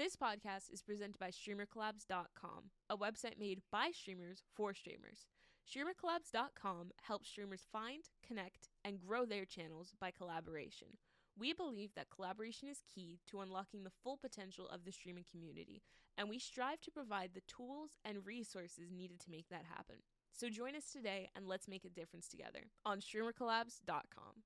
This podcast is presented by StreamerCollabs.com, a website made by streamers for streamers. StreamerCollabs.com helps streamers find, connect, and grow their channels by collaboration. We believe that collaboration is key to unlocking the full potential of the streaming community, and we strive to provide the tools and resources needed to make that happen. So join us today and let's make a difference together on StreamerCollabs.com.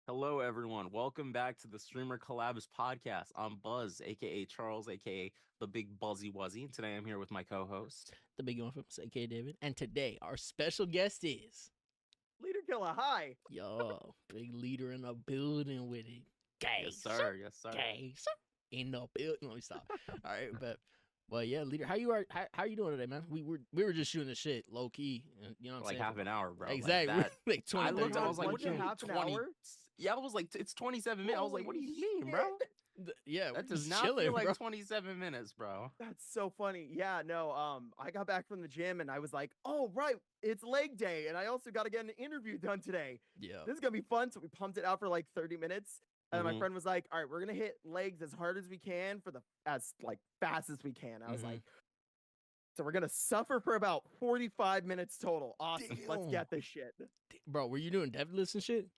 Hello, everyone. Welcome back to the StreamerCollabs podcast. I'm Buzz, aka Charles, aka the Big Buzzy Wuzzy. And today I'm here with my co-host, the Big Infamous, aka David. And today our special guest is LeaderKilla. Hi. yo, big leader in the building with it. Gay, yes sir, yes sir. Gay, sir. In the building. Let me stop. All right, but yeah, leader. How you doing today, man? We were just shooting the shit low key. You know what I'm Like saying? half an hour, bro. Exactly. Like, like 20 I looked, I was like, What what do you did mean half an 20? hour? Yeah, I was like, it's 27 minutes. I was like, what do you mean, bro? yeah, That we're does just not chilling, feel like bro. 27 minutes, bro. That's so funny. Yeah, no, I got back from the gym and I was like, oh, right, it's leg day. And I also got to get an interview done today. Yeah. This is going to be fun. So we pumped it out for like 30 minutes. And my Mhm. friend was like, all right, we're going to hit legs as hard as we can for as fast as we can. I was Mhm. like, so we're going to suffer for about 45 minutes total. Awesome. Let's Damn. get this shit. Bro, were you doing deadlifts and shit?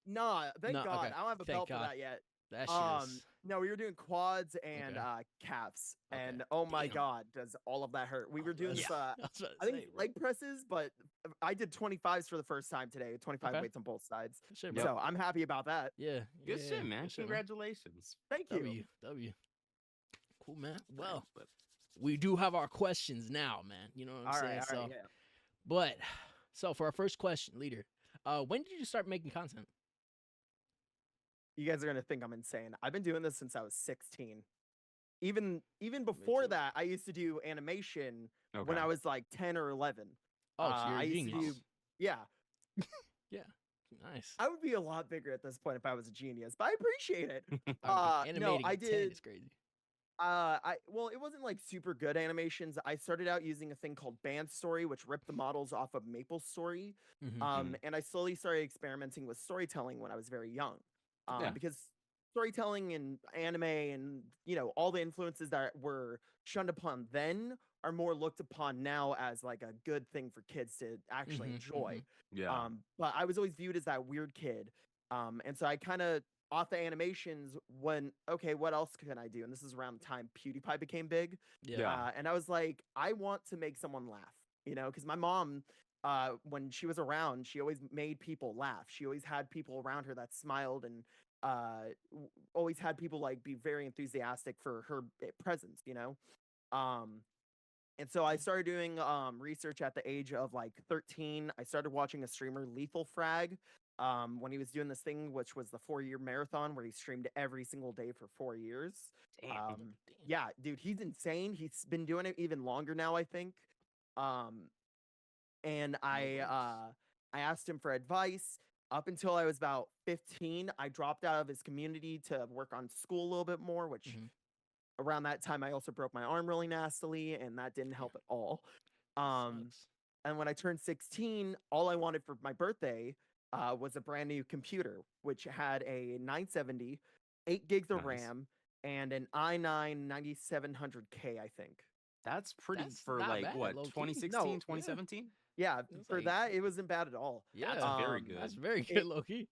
Nah, thank No, God. okay. I don't have a Thank belt God. for that yet. That shit is... No, we were doing quads and Okay. calves, Okay. and oh my Damn. God, does all of that hurt? We were doing this. I was about to I think say, bro. leg presses, but I did 25s for the first time today. 25 Okay. weights on both sides, Good shit, bro. so I'm happy about that. Yeah. Good yeah, shit, man. good shit, Congratulations. Thank you. W. Cool, man. Well, Thanks, but- we do have our questions now, man. You know what I'm All saying? right, So, yeah. but so for our first question, leader, when did you start making content? You guys are gonna think I'm insane. I've been doing this since I was 16. Even before too. that, I used to do animation when Okay. I was like 10 or 11. Oh, so you're I a used genius. to do, yeah. Nice. I would be a lot bigger at this point if I was a genius, but I appreciate it. Animating No, I at 10 did. is crazy. Well, it wasn't like super good animations. I started out using a thing called Band Story, which ripped the models off of Maple Story. Mhm. And I slowly started experimenting with storytelling when I was very young. Yeah. Because storytelling and anime and all the influences that were shunned upon then are more looked upon now as like a good thing for kids to actually Mhm, enjoy. Yeah. But I was always viewed as that weird kid. And so I kind of off the animations when okay, what else can I do? And this is around the time PewDiePie became big. Yeah. And I was like, I want to make someone laugh, because my mom, when she was around, she always made people laugh. She always had people around her that smiled and always had people like be very enthusiastic for her presence. And so I started doing research at the age of like 13. I started watching a streamer, Lethal Frag, when he was doing this thing, which was the 4-year marathon where he streamed every single day for 4 years. Damn. Yeah, dude, he's insane. He's been doing it even longer now, I think. And I asked him for advice. Up until I was about 15, I dropped out of his community to work on school a little bit more, which Mhm. around that time I also broke my arm really nastily, and that didn't help at all. Sucks. And when I turned 16, all I wanted for my birthday was a brand new computer, which had a 970, 8 gigs of Nice. RAM, and an i9 9700K, I think. That's pretty That's for not like bad, what, low-key. 2016, No, yeah. 2017? Yeah, It's for like- that, it wasn't bad at all. Yeah. That's very Um, good. That's very good, It- Loki.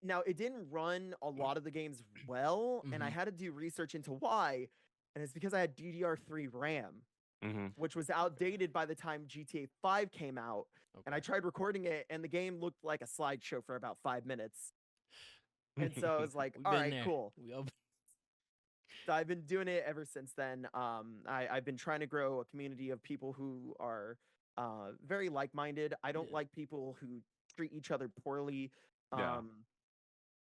Now, it didn't run a lot of the games well, and I Mhm. had to do research into why, and it's because I had DDR3 RAM, Mm-hmm. which was outdated by the time GTA 5 came out. And I Okay. tried recording it, and the game looked like a slideshow for about 5 minutes. And so I was like, We've all been right, there. cool. We all... So I've been doing it ever since then. I've been trying to grow a community of people who are very like-minded. I don't Yeah. like people who treat each other poorly. Yeah.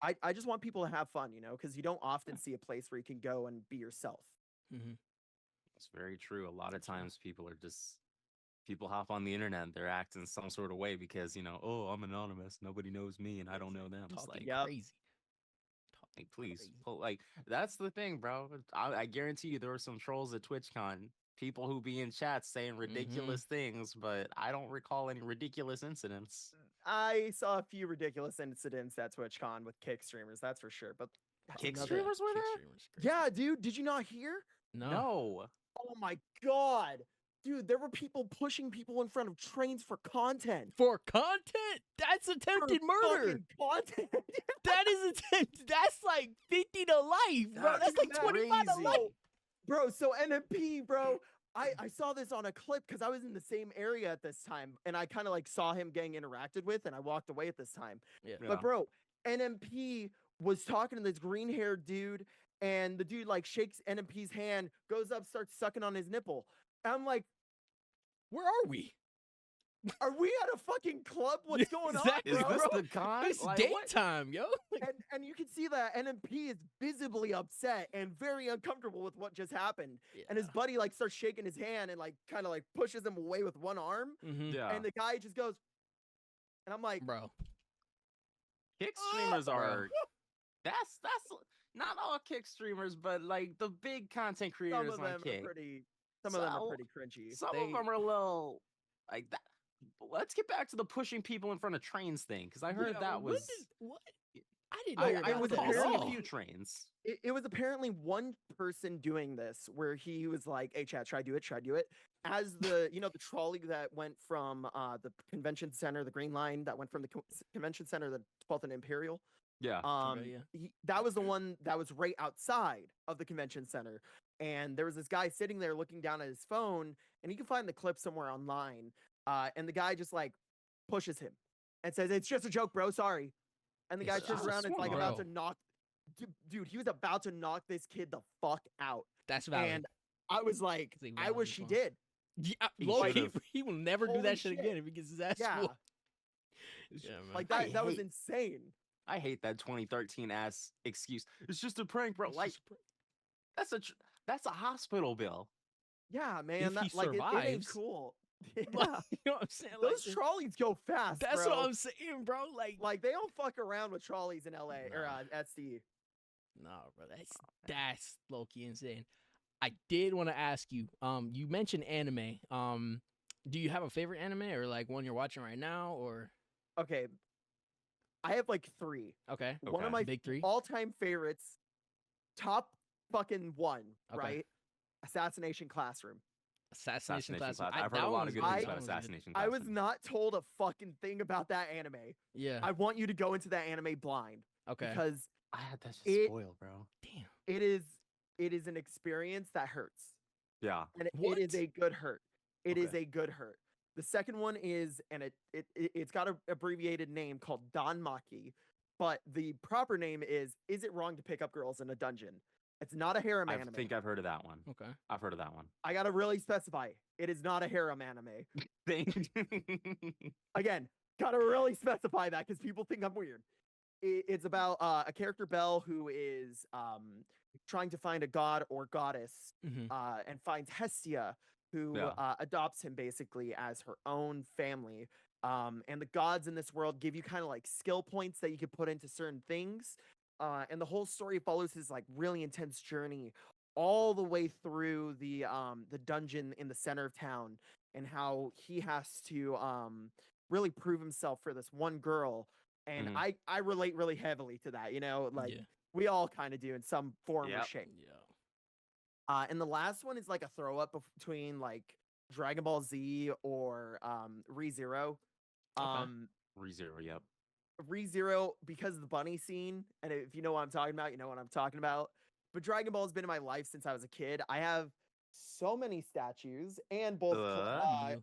I just want people to have fun, because you don't often see a place where you can go and be yourself. Mhm. It's very true. A lot of times people hop on the internet and they're acting some sort of way because, oh, I'm anonymous. Nobody knows me and I don't know them. It's Talking like, Yep. crazy. Like, please, Crazy. like that's the thing, bro. I guarantee you there were some trolls at TwitchCon, people who be in chats saying ridiculous things, but I don't recall any ridiculous incidents. I saw a few ridiculous incidents at TwitchCon with kick streamers, that's for sure. But that's Kick another. streamers were Kick there? streamers, crazy. Yeah, dude. Did you not hear? No. No. Oh my god, dude. There were people pushing people in front of trains for content. For content? That's For attempted murder. fucking content. That is attempt. That's like 50 to life, bro. That's like 25 to crazy. life. Bro, so NMP, bro. I saw this on a clip because I was in the same area at this time, and I kind of like saw him getting interacted with, and I walked away at this time. Yeah. Yeah. But bro, NMP was talking to this green-haired dude, and the dude like shakes NMP's hand, goes up, starts sucking on his nipple. And I'm like, Where are we? are we at a fucking club? What's going Exactly, Is on, bro? this the con? It's Like, what? daytime, yo. Like, And you can see that NMP is visibly upset and very uncomfortable with what just happened. And his buddy like starts shaking his hand and like kind of like pushes him away with one arm. Yeah. And the guy just goes, and I'm like, bro. Kick streamers bro. are that's not all kick streamers, but like the big content some creators of on them are Kick. pretty, some of them are So, pretty cringy. Some They- of them are a little like that. Let's get back to the pushing people in front of trains thing, because I heard Yeah, that when was what? I didn't know I about was that at recall all. a few trains. It was apparently one person doing this where he was like, hey chat, try do it. As the, you know, the trolley that went from the convention center, the green line that went from the convention center, the 12th and Imperial. Yeah. yeah. That was the one that was right outside of the convention center. And there was this guy sitting there looking down at his phone, and you can find the clip somewhere online. And the guy just like pushes him and says, it's just a joke, bro. Sorry. And the guy It's turns just a around and it's like about bro. to knock. Dude, he was about to knock this kid the fuck out. That's valid. And I was like, 'Cause he I valid wish he response. did. Yeah, He low key, should've. he will never do Holy that shit shit. again if he gets his ass Yeah. whooped. Yeah, man. Like I that was hate- insane. I hate that 2013 ass excuse. It's just a prank, bro. It's Like just a prank. that's a hospital bill. Yeah, man. If he That, like it ain't survives. cool. Like, Yeah. you know what I'm saying? Like, Those trolleys go fast. that's bro. what I'm saying, bro. Like they don't fuck around with trolleys in LA or Nah. SD. no, bro, that's low key insane. I did want to ask you. You mentioned anime. Do you have a favorite anime or like one you're watching right now or? Okay. I have like 3. Okay, One of Okay. my big 3. all-time favorites, top fucking one, Okay. right? Assassination Classroom. Assassination Class. Class. I've heard a lot of good things about Assassination I was Classroom. not told a fucking thing about that anime. Yeah. I want you to go into that anime blind Okay. because I had that shit it- spoiled, bro. Damn. it is an experience that hurts. Yeah. And it What? is a good hurt. It is Okay. a good hurt. The second one is, and it's got an abbreviated name called Danmaki, but the proper name is It Wrong to Pick Up Girls in a Dungeon? It's not a harem I anime. think I've heard of that one. Okay. I've heard of that one. I gotta really specify, it is not a harem anime. Again, gotta really specify that because people think I'm weird. It's about a character, Belle, who is trying to find a god or goddess Mm-hmm. and finds Hestia, who Yeah. adopts him basically as her own family. And the gods in this world give you kind of like skill points that you could put into certain things. And the whole story follows his like really intense journey all the way through the dungeon in the center of town, and how he has to really prove himself for this one girl. And Mhm. I relate really heavily to that, you know, like Yeah. we all kind of do in some form or Yep. shape. Yeah. And the last one is like a throw up between like Dragon Ball Z or ReZero. ReZero, yep. ReZero, because of the bunny scene, and if you know what I'm talking about, you know what I'm talking about. But Dragon Ball has been in my life since I was a kid. I have so many statues and both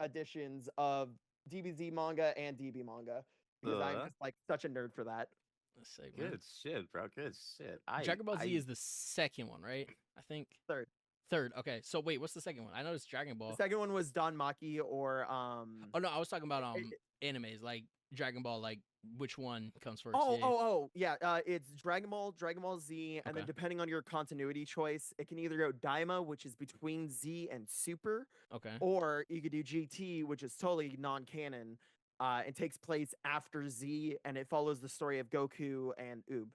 editions of DBZ manga and DB manga because I'm just like such a nerd for that. Let's say, man. Good shit, bro. Good shit. Dragon Ball Z is the second one, right? I think Third. Third. Okay. So wait, what's the second one? I know it's Dragon Ball. The second one was Danmaki or Oh no, I was talking about animes like Dragon Ball. Like which one comes first? Yeah. It's Dragon Ball, Dragon Ball Z, and then Okay. depending on your continuity choice, it can either go Daima, which is between Z and Super, Okay. or you could do GT, which is totally non-canon. It takes place after Z, and it follows the story of Goku and Oob.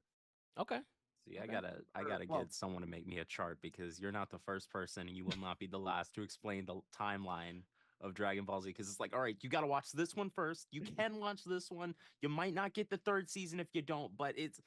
Okay. See, Okay. I Or, gotta well- get someone to make me a chart because you're not the first person and you will not be the last to explain the timeline of Dragon Ball Z. Because it's like, all right, you gotta watch this one first. You can watch this one. You might not get the third season if you don't, but it's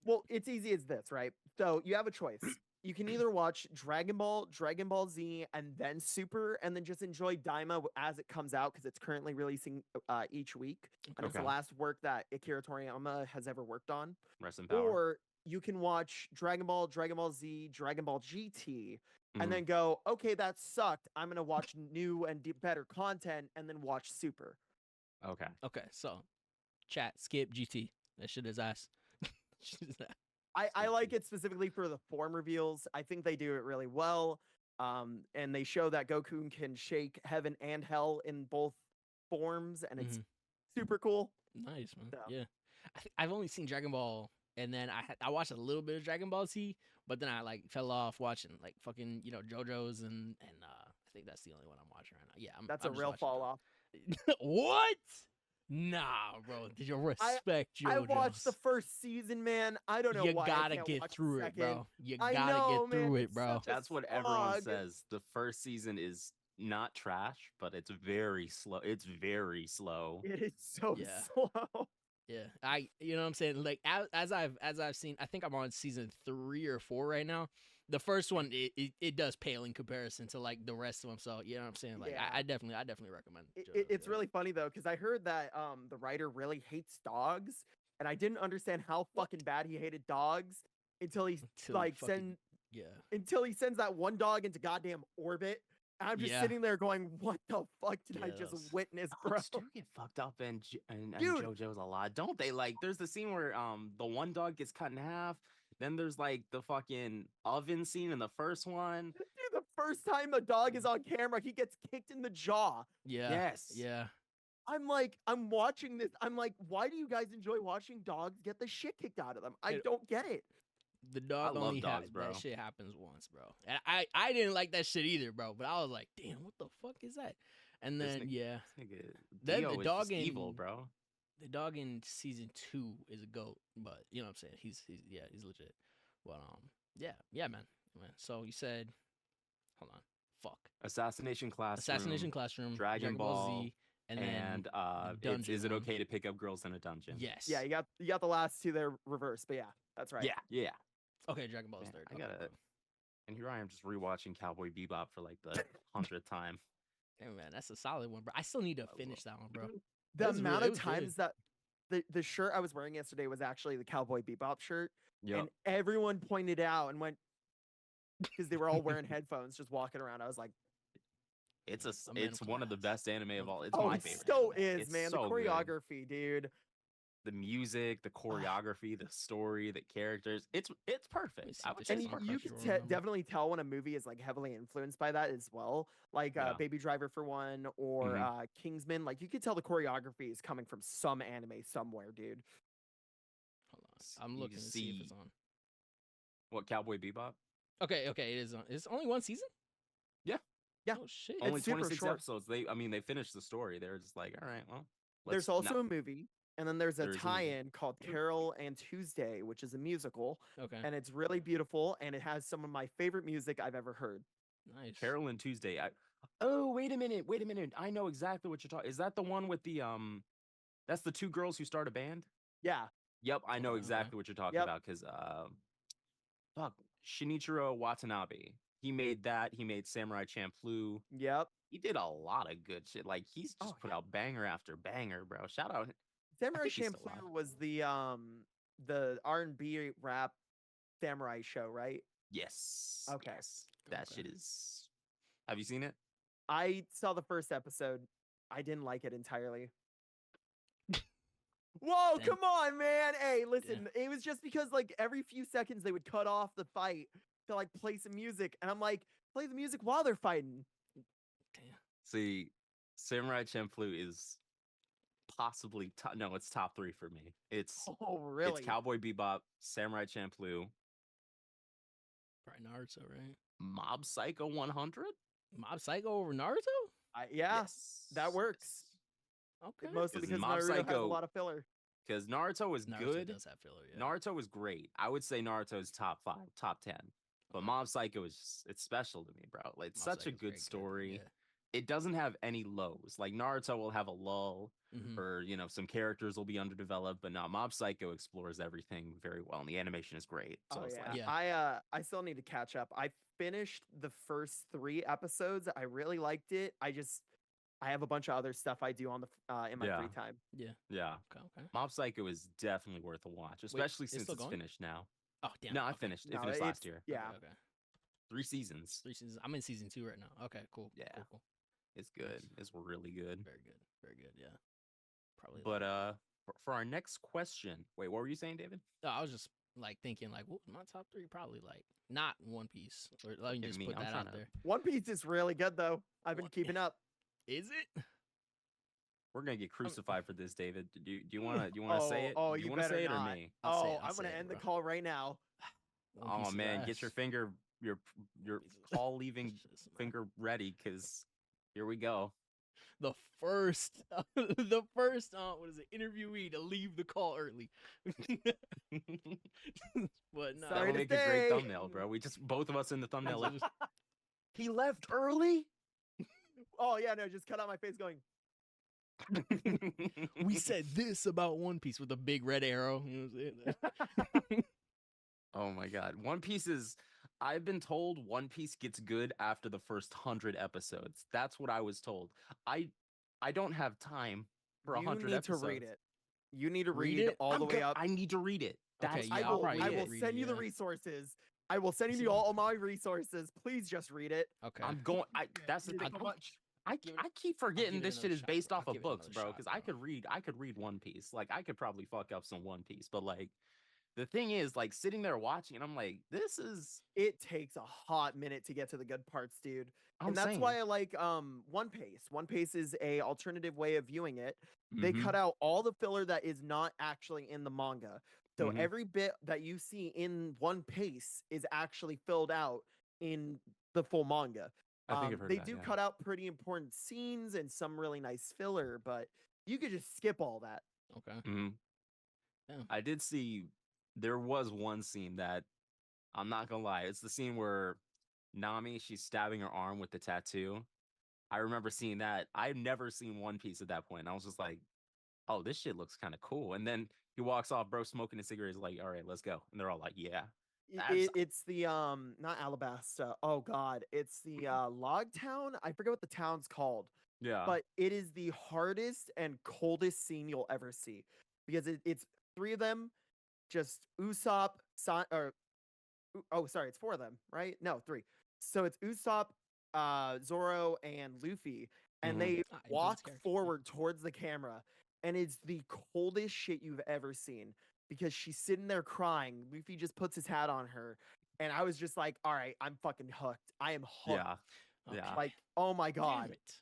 Well, it's easy as this, right? So you have a choice. You can either watch Dragon Ball, Dragon Ball Z, and then Super, and then just enjoy Daima as it comes out because it's currently releasing each week, and it's the Okay. last work that Akira Toriyama has ever worked on. rest in power. Or you can watch Dragon Ball, Dragon Ball Z, Dragon Ball GT, Mhm. and then go, okay, that sucked. I'm gonna watch new and better content, and then watch Super. Okay. Okay, so chat skip GT. That shit is ass. Shit is ass. I like it specifically for the form reveals. I think they do it really well. And they show that Goku can shake heaven and hell in both forms, and it's super cool. Nice, man. So- Yeah, I've only seen Dragon Ball, and then I watched a little bit of Dragon Ball Z, but then I like fell off watching like fucking JoJo's and I think that's the only one I'm watching right now. Yeah, That's I'm a just real watching fall off. What? Nah, bro. Did you respect JoJo's? I watched the first season, man. I don't know You why I gotta can't get watch the through it, second. bro. You I gotta know, get through man, it, it's bro. such a That's what everyone slog. says. The first season is not trash, but it's very slow. It's very slow. It is so Yeah. slow. Yeah, you know what I'm saying. Like as I've seen, I think I'm on season 3 or 4 right now. The first one, it does pale in comparison to like the rest of them. So you know what I'm saying. Like Yeah. I definitely recommend. It's yeah. really funny though, because I heard that the writer really hates dogs, and I didn't understand how fucking bad he hated dogs until he Until like fucking- yeah. until he sends that one dog into goddamn orbit. And I'm just Yeah. sitting there going, what the fuck did I Yeah, just that's- witness, bro? Dogs do get fucked up and Dude. JoJo's a lot, don't they? Like, there's the scene where the one dog gets cut in half. Then there's like the fucking oven scene in the first one. Dude, the first time a dog is on camera, he gets kicked in the jaw. Yeah. Yes. Yeah. I'm like, I'm watching this. I'm like, why do you guys enjoy watching dogs get the shit kicked out of them? I It- don't get it. The dog love only dogs, bro. That shit happens once, bro. And I didn't like that shit either, bro. But I was like, damn, what the fuck is that? And This then nigga- yeah, Nigga, Then Dio the is dog just evil, in- bro. the dog in season 2 is a goat, but you know what I'm saying. He's legit. But yeah, man. So you said, hold on, fuck, Assassination Classroom. Assassination Classroom, Dragon Ball, Z, and then and dungeon is it one. okay to pick up girls in a dungeon? yes, Yeah, you got the last two there reversed, but yeah, that's right. Yeah. okay, Dragon Ball is Man, third. I Okay, gotta- cool. And here I am just rewatching Cowboy Bebop for like the 100th time. Damn, man, that's a solid one, bro. I still need to will. finish that one, bro. The It was amount it of was good. times that the shirt I was wearing yesterday was actually the Cowboy Bebop shirt, Yep. and everyone pointed out and went because they were all wearing headphones, just walking around. I was like, It's A man it's one of the class. best anime of all. It's oh, my it favorite. so anime. is, It's man. so The good. choreography, dude. The music, the choreography, the story, the characters. It's perfect. see I if would this say And is it's on you perfect. Crunchyroll can number. definitely tell when a movie is like heavily influenced by that as well. Like Yeah. Baby Driver for one, or Mhm. Kingsman. Like you could tell the choreography is coming from some anime somewhere, dude. Hold on, I'm You looking to see if it's see- on. What, Cowboy Bebop? Okay, it is on. It's only one season. Yeah. Yeah. Oh shit. It's Only super 26 short. episodes. They finished the story. They're just like, all right, well. There's let's also not- a movie, and then there's a There is a movie. tie-in called Carol and Tuesday, which is a musical, Okay. and it's really beautiful, and it has some of my favorite music I've ever heard. Nice. Carol and Tuesday. Oh, wait a minute. I know exactly what you're talking. Is that the one with the that's the two girls who start a band? Yeah, Yep, I know Okay. exactly what you're talking Yep. about because fuck, Shinichiro Watanabe. He made that. He made Samurai Champloo. yep. He did a lot of good shit. Like he's just Oh, put yeah. out banger after banger, bro. Shout out. Samurai think he's still alive. Champloo was the R&B rap samurai show, right? Yes. Okay. Yes. That Okay. shit is. Have you seen it? I saw the first episode. I didn't like it entirely. Whoa, Damn. come on, man. Hey, listen, it was just because like every few seconds they would cut off the fight to like play some music, and I'm like, play the music while they're fighting. Damn. See, Samurai Champloo is possibly top. No, it's top 3 for me. It's Oh, really? it's Cowboy Bebop, Samurai Champloo, Probably Naruto, right? Mob Psycho 100. Mob Psycho over Naruto? Yeah, Yes. that works. Okay. Mostly Is because Mob Naruto has a Psycho- lot of filler. because Naruto was Naruto good. does have filler. Yeah. Naruto was great. I would say Naruto's top 5, top 10. But Mob Psycho is it's special to me, bro. Like, it's Mob such a Psycho's very good story. Yeah. It doesn't have any lows. Like Naruto will have a lull, Mhm. or some characters will be underdeveloped, but now Mob Psycho explores everything very well, and the animation is great. So Oh it's yeah. like, Yeah. I still need to catch up. I finished the first 3 episodes. I really liked it. I have a bunch of other stuff I do on the in my Yeah. free time. Yeah. yeah, Okay. Mob Psycho is definitely worth a watch, especially it's since still it's going? finished now. Oh damn. No, I okay. finished. It No, finished last it's- year. Yeah. Okay, okay. 3 seasons. 3 seasons. I'm in season 2 right now. Okay. Cool. Yeah. Cool. It's good. It's really good. Very good. Very good. Yeah. Probably. But like, for our next question, wait, what were you saying, David? no, I was just like thinking like, what was my top 3? Probably like not One Piece. Or let me Look at just me, put I'm that trying out to- there. One Piece is really good though. I've been What- keeping up. Is it? We're gonna get crucified for this, David. Do you want to say it? Oh, do you you want to better say it or not. me? I'll say it, Oh, I'll I'm gonna say it, end the bro. call right now. One Oh Piece is man, get your ass. finger, your call leaving Just- finger ready, cause here we go. The first, the first, what is it? Interviewee to leave the call early. But no, Sorry That'll to make a great say. thumbnail, bro. We just both of us in the thumbnail. Like, just- he left early. Oh yeah, no, just cut out my face going. we said this about One Piece with a big red arrow. You know what I'm saying? Oh my god, One Piece is. I've been told One Piece gets good after the first 100 episodes. That's what I was told. I don't have time for You 100 need episodes. to read it. You need to Read read it? all the way up. I need to read it. Okay, That's yeah, I I'll will. probably I get will it, read send it, you the yeah. resources. I will send See you what- all my resources. Please just read it. Okay. I'm going. That's the Read it thing. so much. I Give it- keep forgetting give it this shit another is shot, based bro. off I'll of give it books, another bro. shot, Because bro. I could read One Piece. Like I could probably fuck up some One Piece, but like the thing is, like sitting there watching, and I'm like, this is. It takes a hot minute to get to the good parts, dude. I'm And that's saying. why I like One Piece. One Piece is a alternative way of viewing it. They Mhm. cut out all the filler that is not actually in the manga. So Mhm. every bit that you see in One Piece is actually filled out in the full manga. I think I've heard They that, do yeah. cut out pretty important scenes and some really nice filler, but you could just skip all that. Okay. Mhm. Yeah. I did see there was one scene that I'm not gonna lie. It's the scene where Nami she's stabbing her arm with the tattoo. I remember seeing that. I've never seen One Piece at that point. I was just like, oh, this shit looks kind of cool. And then he walks off, bro, smoking a cigarette. He's like, all right, let's go. And they're all like, yeah. That's- It's the not Alabasta. Oh god, it's the log town. I forget what the town's called. Yeah. But it is the hardest and coldest scene you'll ever see because it's 3 of them, just Usopp, sorry, it's 4 of them, right? No, 3. So it's Usopp, Zoro, and Luffy, and Mhm. they Ah, influence walk characters, yeah. forward towards the camera, and it's the coldest shit you've ever seen because she's sitting there crying. Luffy just puts his hat on her, and I was just like, all right, I'm fucking hooked. I am hooked. yeah. Yeah. Okay. Like, oh my Damn god. it.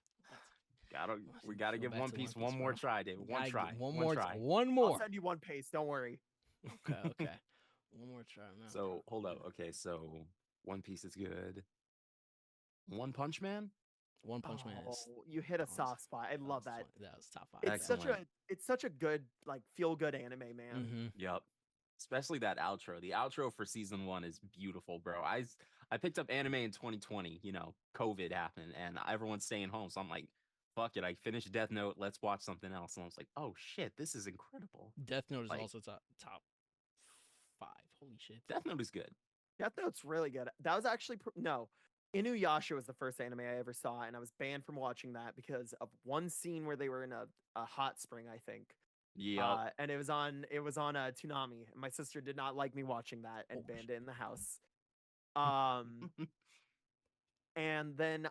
We gotta Go give back One to Piece One one Piece, more bro. try, David. One Gotta try. get one more. try. One I'll more. send you one pace. Don't worry. Okay. Okay. One more try. Man. So hold up. Okay, so One Piece is good. One Punch Man? One Punch Man is. Oh, you hit a that was- soft spot. I love was that. 20 That was top 5. It's such a good like feel good anime, man. Mm-hmm. Yep. Especially that outro. The outro for season 1 is beautiful, bro. I picked up anime in 2020, COVID happened and everyone's staying home. So I'm like, fuck it. I finished Death Note. Let's watch something else. And I was like, oh shit, this is incredible. Death Note is Like- also top 5. Holy shit. Death Note is good. Death Note's really good. That was actually no. Inuyasha was the first anime I ever saw, and I was banned from watching that because of one scene where they were in a hot spring, I think. Yeah. And it was on Toonami. And my sister did not like me watching that and Oh, banned it in the house. And then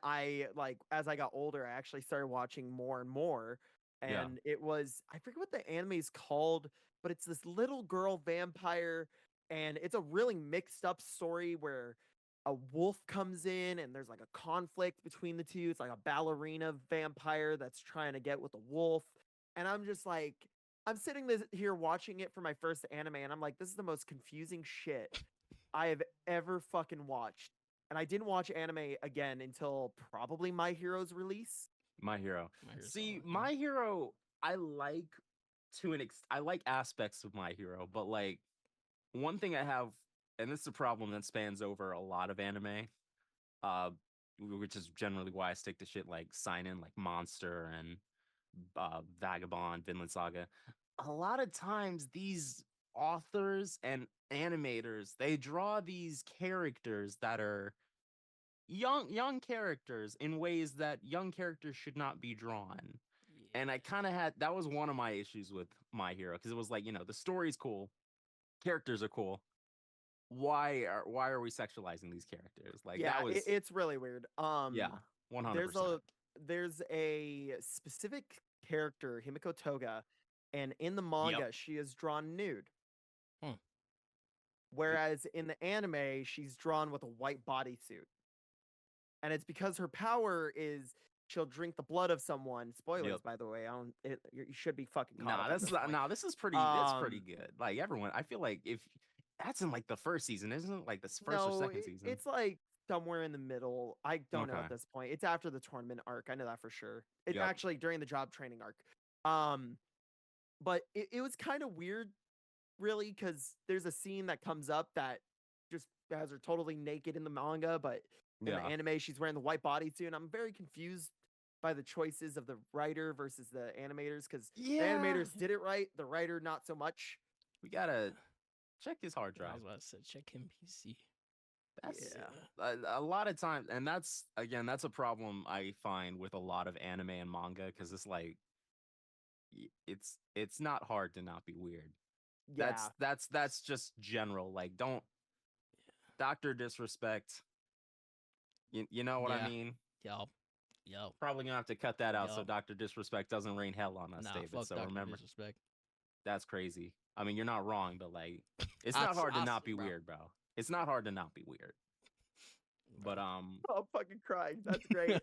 as I got older, I actually started watching more and more. Yeah. And it was I forget what the anime is called, but it's this little girl vampire, and it's a really mixed up story where a wolf comes in and there's like a conflict between the two. It's like a ballerina vampire that's trying to get with a wolf. And I'm just like, I'm sitting here watching it for my first anime, and I'm like, this is the most confusing shit I have ever fucking watched. And I didn't watch anime again until probably My Hero's release. My Hero. My Hero's See, solid, yeah. My Hero, I like I like aspects of My Hero, but like one thing I have, and this is a problem that spans over a lot of anime, uh, which is generally why I stick to shit like Seinen, like Monster and Vagabond, Vinland Saga. A lot of times, these authors and animators they draw these characters that are young characters in ways that young characters should not be drawn. And I kind of had that was one of my issues with My Hero because it was like, the story's cool, characters are cool. Why are we sexualizing these characters? Like Yeah, that was it's really weird. yeah, 100%. There's a specific character, Himiko Toga, and in the Yep. manga she is drawn nude. Whereas in the anime she's drawn with a white bodysuit. And it's because her power is she'll drink the blood of someone. Spoilers, Yep. by the way. You should be fucking caught Nah, up at this point. this is pretty that's pretty Um, good. Like everyone, I feel like if that's in like the first season, isn't it? Like the first or No, second season. it's like somewhere in the middle. I don't know Okay. at this point. It's after the tournament arc. I know that for sure. It's Yep. actually during the job training arc. But it was kind of weird, really, because there's a scene that comes up that just has her totally naked in the manga, but in the Yeah. anime she's wearing the white bodysuit, and I'm very confused by the choices of the writer versus the animators, because the animators did it right, the writer not so much. We gotta check his hard I drive. was about to say, check him PC. That's Yeah. a lot of times, and that's a problem I find with a lot of anime and manga because it's like it's not hard to not be weird. Yeah. That's just general. Like don't Doctor Disrespect. You know what I Yeah. mean? Yo. Probably gonna have to cut that out so Yup. Dr. Disrespect doesn't rain hell on us, Nah, David. fuck So Dr. remember, Disrespect. that's crazy. I mean, you're not wrong, but like, it's not hard to not be bro. weird, bro. It's not hard to not be weird. But Oh, I'm fucking crying. That's great.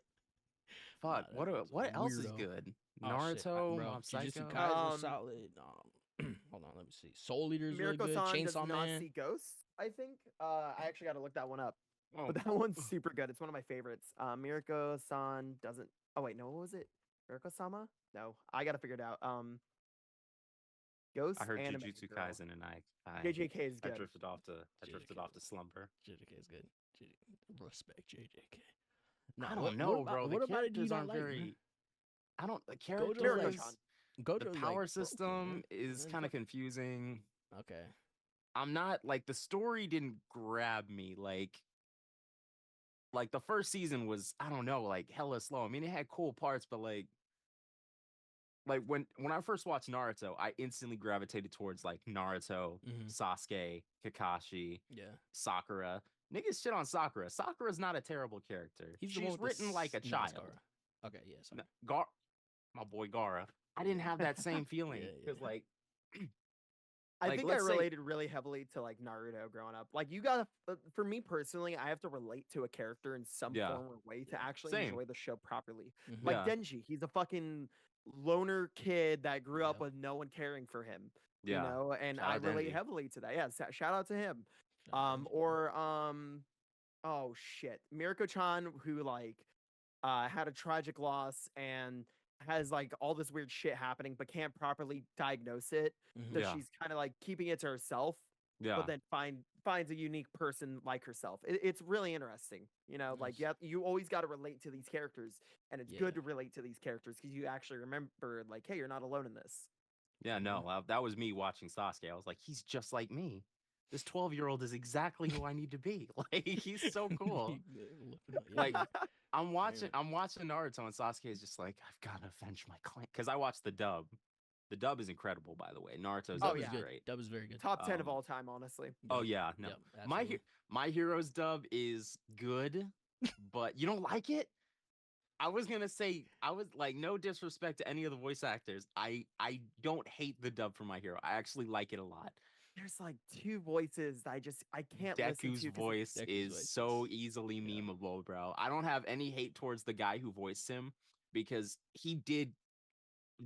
fuck. Nah, that was a What else is weirdo. good? Oh, shit, Naruto, bro. Mob Jujutsu Psycho. Kaisen Um, solid. Hold on, let me see. Soul Eater's really good. Mirko-san does Chainsaw not Man. see ghosts, I think. I actually got to look that one up. Oh, But that one's super good. It's one of my favorites. Mirko-san doesn't. Oh wait, no, what was it? Mirko-sama? No, I gotta figure it out. Ghost I heard anime Jujutsu girl. Kaisen and I JJK is I good. drifted off to JJK. slumber. JJK is good. Respect JJK. I what- don't know, what about, bro. What The about it? Do you characters not aren't like, man? very. I don't. The Gojo characters. Mirko-chan. Gojo The like, power broken, system man. is And kind of fuck- confusing. Okay. I'm not like the story didn't grab me like the first season was I don't know like hella slow. I mean it had cool parts, but like when I first watched Naruto, I instantly gravitated towards like Naruto, Mhm. Sasuke, Kakashi, Yeah. Sakura. Niggas shit on Sakura. Sakura's not a terrible character. He's the one She's with the written like a no, it's child. Gaara. Okay, yeah, sorry. My boy Gara. I didn't have that same feeling Yeah, because yeah. like I Like, think I let's say- related really heavily to like Naruto growing up. Like you gotta, for me personally, I have to relate to a character in some Yeah. form or way to Yeah. actually Same. enjoy the show properly. Mhm. Like Yeah. Denji, he's a fucking loner kid that grew up Yep. with no one caring for him. yeah. You know, and Shout I out relate Denji. heavily to that. Yeah, shout out to him. Shout out Denji. Oh shit, Mirko-chan, who like had a tragic loss and has like all this weird shit happening, but can't properly diagnose it. Mhm. So Yeah. she's kind of like keeping it to herself, Yeah. but then finds a unique person like herself. It's really interesting. You know, like Nice. you always got to relate to these characters, and it's Yeah. good to relate to these characters because you actually remember like, hey, you're not alone in this. Yeah, no, that was me watching Sasuke. I was like, he's just like me. This 12-year-old is exactly who I need to be. Like, he's so cool. Like, I'm watching Naruto and Sasuke is just like, I've got to avenge my clan. Because I watched the dub. The dub is incredible, by the way. Naruto's Oh, dub is yeah. great. Dub is very good. Top 10 of Um, all time, honestly. Oh Yep. yeah, no. Yep, My absolutely. My Hero's dub is good, but you don't like it? I was gonna say I was like no disrespect to any of the voice actors. I don't hate the dub for My Hero. I actually like it a lot. There's like two voices that I can't listen Deku's to. 'cause voice Deku's is voice so is- easily yeah. memeable, bro. I don't have any hate towards the guy who voiced him because he did.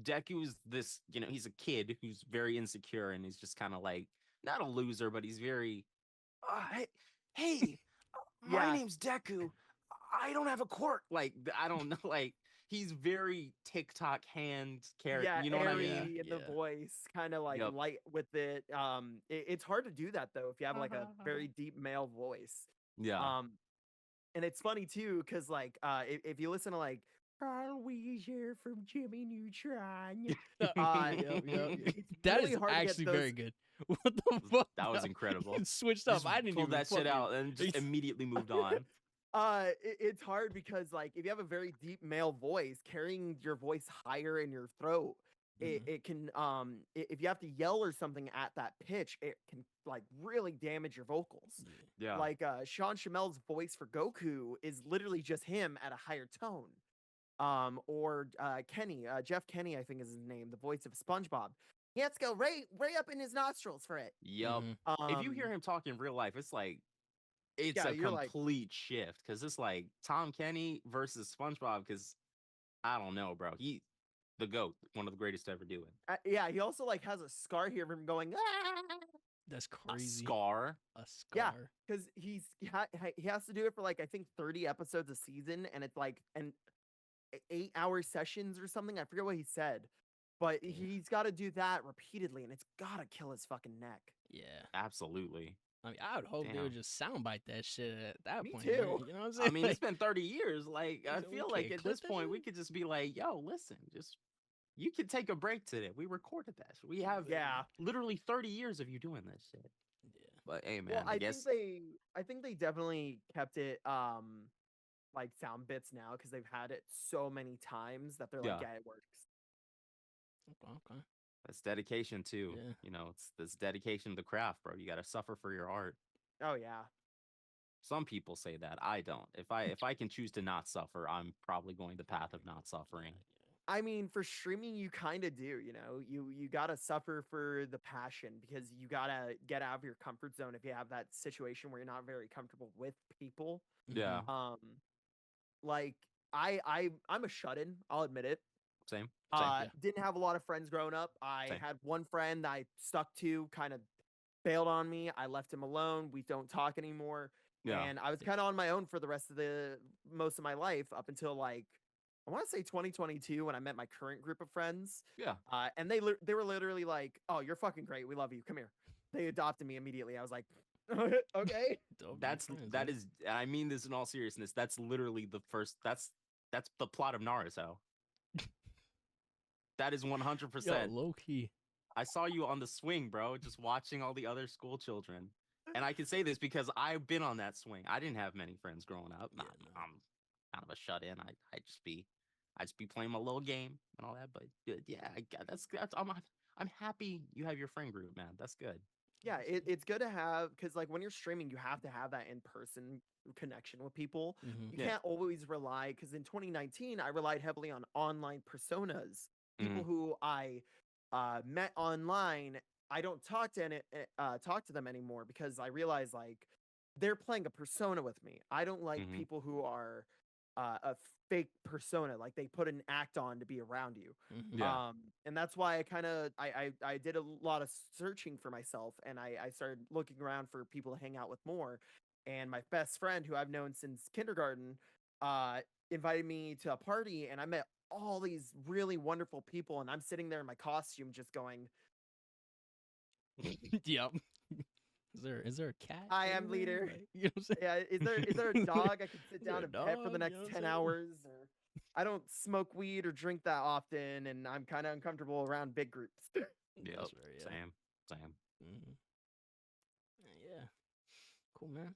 Deku's this, he's a kid who's very insecure and he's just kind of like not a loser, but he's very. Hey, my Yeah. name's Deku. I don't have a quirk. Like I don't know. Like he's very TikTok hand character. Yeah, You know what I airy mean? in the Yeah. voice, kind of like Yep. light with it. It's hard to do that though if you have like a very deep male voice. Yeah. Um, and it's funny too, because like if you listen to like Always Here from Jimmy Neutron, Yep. it's That really is hard to get actually those. very good. What the fuck? That was incredible. You switched up. Just I didn't pulled even that shit fucking- out and just immediately moved on. It's hard because like if you have a very deep male voice, carrying your voice higher in your throat, it can if you have to yell or something at that pitch, it can like really damage your vocals. Yeah. Like Sean Shamel's voice for Goku is literally just him at a higher tone. Or Kenny, Jeff Kenny, I think is his name, the voice of SpongeBob. He has to go way up in his nostrils for it. Yup. If you hear him talk in real life, it's like it's Yeah, a you're like- complete shift because it's like Tom Kenny versus SpongeBob. Because I don't know, bro. He the GOAT, one of the greatest to ever do it. Yeah, he also like has a scar here from going That's A crazy. scar. A Yeah. scar. because he has to do it for like I think 30 episodes a season, and it's like 8-hour sessions or something. I forget what he said, but he's got to do that repeatedly, and it's gotta kill his fucking neck. Yeah. Absolutely. I mean, I would hope they Damn. would just soundbite that shit at that Me point. too. You know what I'm saying? I mean, it's been 30 years. Like, I So we feel like can't at this clip that point, we shit? could just be like, yo, listen, just you can take a break today. We recorded that. We have Yeah. literally 30 years of you doing this shit. Yeah. But hey, man, Well, I guess I think they definitely kept it like sound bits now because they've had it so many times that they're like, Yeah. yeah, it works. Okay. that's dedication too. Yeah. You know, it's this dedication to the craft, bro. You got to suffer for your art. Oh yeah. Some people say that. I don't. If I can choose to not suffer, I'm probably going the path of not suffering. I mean, for streaming, you kind of do, you know, you gotta suffer for the passion because you gotta get out of your comfort zone if you have that situation where you're not very comfortable with people. Yeah. Like I'm a shut-in. I'll admit it. Same. Didn't have a lot of friends growing up. I Same. had one friend I stuck to, kind of bailed on me. I left him alone. We don't talk anymore. Yeah. And I was kind of on my own for the rest of the most of my life up until like I want to say 2022 when I met my current group of friends. Yeah. And they were literally like, "Oh, you're fucking great. We love you. Come here." They adopted me immediately. I was like, "Okay." That is I mean this in all seriousness. That's literally the first that's the plot of Naruto. That is 100%. Low key. I saw you on the swing, bro, just watching all the other school children. And I can say this because I've been on that swing. I didn't have many friends growing up. Yeah, I'm kind of a shut in. I just be playing my little game and all that. But yeah, that's I'm happy you have your friend group, man. That's good. Yeah, it's good to have because like when you're streaming, you have to have that in-person connection with people. Mhm. You Yeah. can't always rely because in 2019 I relied heavily on online personas, people who I met online. I don't talk to them anymore because I realize like they're playing a persona with me. I don't like Mhm. people who are a fake persona, like they put an act on to be around you. Mhm. Yeah. And that's why I did a lot of searching for myself, and I started looking around for people to hang out with more. And my best friend, who I've known since kindergarten, invited me to a party, and I met all these really wonderful people. And I'm sitting there in my costume, just going, Yep. Is there a cat? "I am anywhere? leader." Like, you know what I'm saying? Yeah, is there a dog I could sit Is there down a and pet for the dog? next You know what I'm 10 saying? hours? Or I don't smoke weed or drink that often, and I'm kind of uncomfortable around big groups. Yep. That's right, yeah. Same. Mhm. Yeah. Cool, man.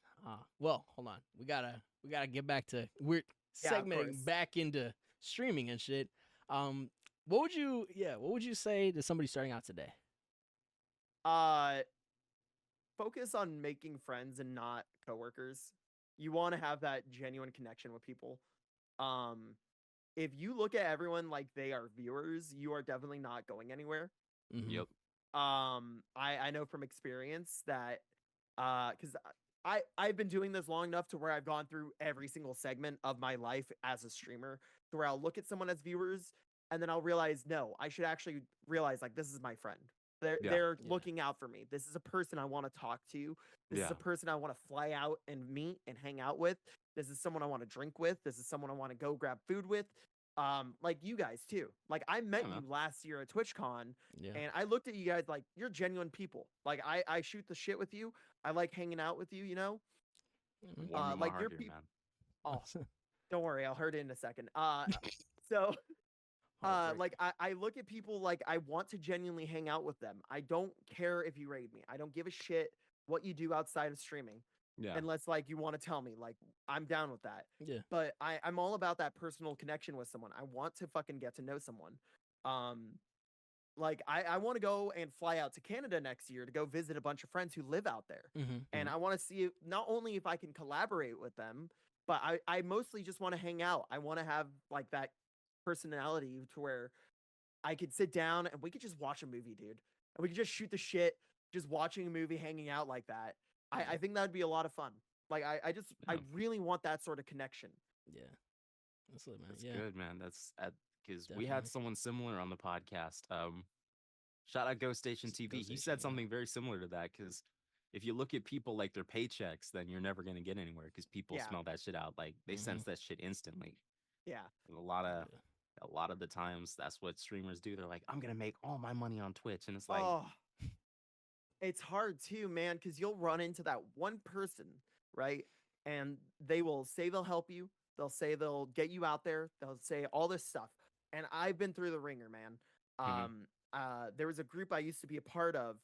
Well, hold on. We gotta get back to we're Yeah, of segmenting course. back into streaming and shit. What would you say to somebody starting out today? Focus on making friends and not coworkers. You want to have that genuine connection with people. If you look at everyone like they are viewers, you are definitely not going anywhere. Mhm. Yep. I know from experience that because I've been doing this long enough to where I've gone through every single segment of my life as a streamer, to where I'll look at someone as viewers and then I'll realize, no, I should actually realize like this is my friend. They're Yeah. looking out for me. This is a person I want to talk to. This is Yeah. a person I want to fly out and meet and hang out with. This is someone I want to drink with. This is someone I want to go grab food with. Like you guys too. Like I met Yeah, you man. last year at TwitchCon, Yeah. and I looked at you guys like you're genuine people. Like I shoot the shit with you. I like hanging out with you. You know, Mhm. Warming my like heart you're here, people. man. Oh, don't worry, I'll hurt it in a second. So Heartbreak. like I look at people like I want to genuinely hang out with them. I don't care if you raid me. I don't give a shit what you do outside of streaming. Yeah. Unless like you want to tell me. Like I'm down with that. Yeah. But I'm all about that personal connection with someone. I want to fucking get to know someone. Like I want to go and fly out to Canada next year to go visit a bunch of friends who live out there. Mm-hmm. And I want to see not only if I can collaborate with them, but I mostly just want to hang out. I want to have like that personality to where I could sit down and we could just watch a movie, dude. And we could just shoot the shit, just watching a movie, hanging out like that. I think that would be a lot of fun. Like I Yeah. really want that sort of connection. Yeah. That's it, man. That's Yeah. good, man. That's because we had Definitely. someone similar on the podcast. Shout out Ghost Station TV. Ghost He Station, said yeah. something very similar to that. Because if you look at people like their paychecks, then you're never gonna get anywhere. Because people Yeah. smell that shit out. Like they sense that shit instantly. Yeah. And a Yeah. lot of the times, that's what streamers do. They're like, I'm gonna make all my money on Twitch, and it's like, Oh, it's hard too, man, because you'll run into that one person, right? And they will say they'll help you. They'll say they'll get you out there. They'll say all this stuff. And I've been through the ringer, man. There was a group I used to be a part of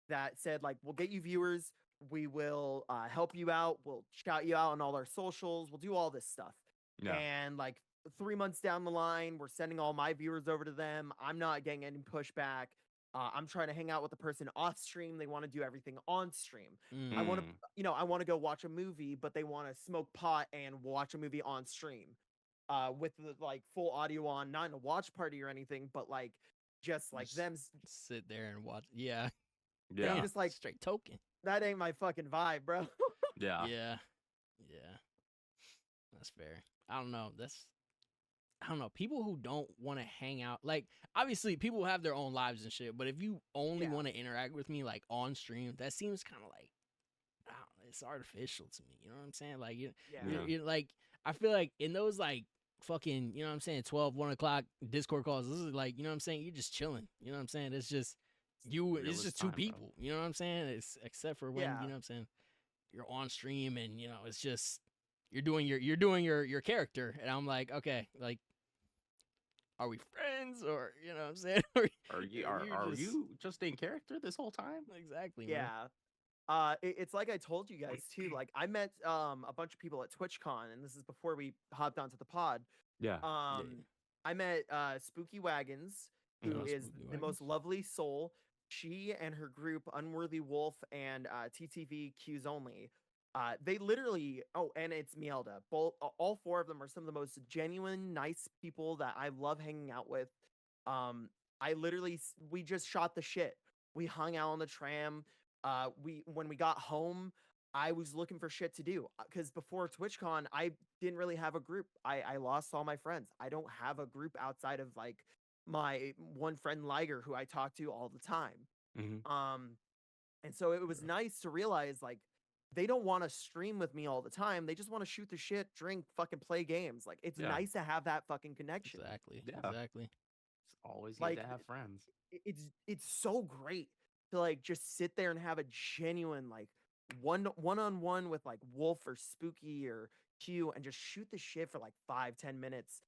that said, like, we'll get you viewers. We will help you out. We'll shout you out on all our socials. We'll do all this stuff. yeah, And like 3 months down the line, we're sending all my viewers over to them. I'm not getting any pushback. I'm trying to hang out with the person off stream. They want to do everything on stream. I want to, I want to go watch a movie, but they want to smoke pot and watch a movie on stream, with the like full audio on, not in a watch party or anything, but like just like Just them. sit there and watch. Yeah. yeah, I'm just like, straight token. that ain't my fucking vibe, bro. yeah, Yeah. Yeah. That's fair. I don't know. I don't know. People who don't want to hang out, like, obviously people have their own lives and shit, but if you only Yeah. want to interact with me like on stream, that seems kind of like, I don't know, it's artificial to me. You know what I'm saying? Like, Yeah. you're like, I feel like in those like fucking, you know what I'm saying, 12, 1 o'clock Discord calls, this is like, you know what I'm saying? You're just chilling. You know what I'm saying? It's just you, it's Realest just two time, bro. people. You know what I'm saying? It's except for when, Yeah. you know what I'm saying, you're on stream and, you know, it's just, you're doing your character. And I'm like, okay, like, are we friends, or you know what I'm saying? Are just- you just in character this whole time? exactly? Man. Yeah. It's like I told you guys too. Like I met a bunch of people at TwitchCon, and this is before we hopped onto the pod. Yeah, I met Spooky Wagons, who Mhm. is Spooky the most Wagons. lovely soul. She and her group, Unworthy Wolf and TTV Qs Only. They literally, and it's Mielda. All four of them are some of the most genuine, nice people that I love hanging out with. We just shot the shit. We hung out on the tram. When we got home, I was looking for shit to do because before TwitchCon, I didn't really have a group. I lost all my friends. I don't have a group outside of like my one friend Liger, who I talk to all the time. And so it was nice to realize like they don't want to stream with me all the time. They just want to shoot the shit, drink, fucking play games. Like it's Yeah. nice to have that fucking connection. Exactly. Yeah. Exactly. it's always good Like, to have friends. It's so great to like just sit there and have a genuine like one-on-one with like Wolf or Spooky or Q and just shoot the shit for like 5-10 minutes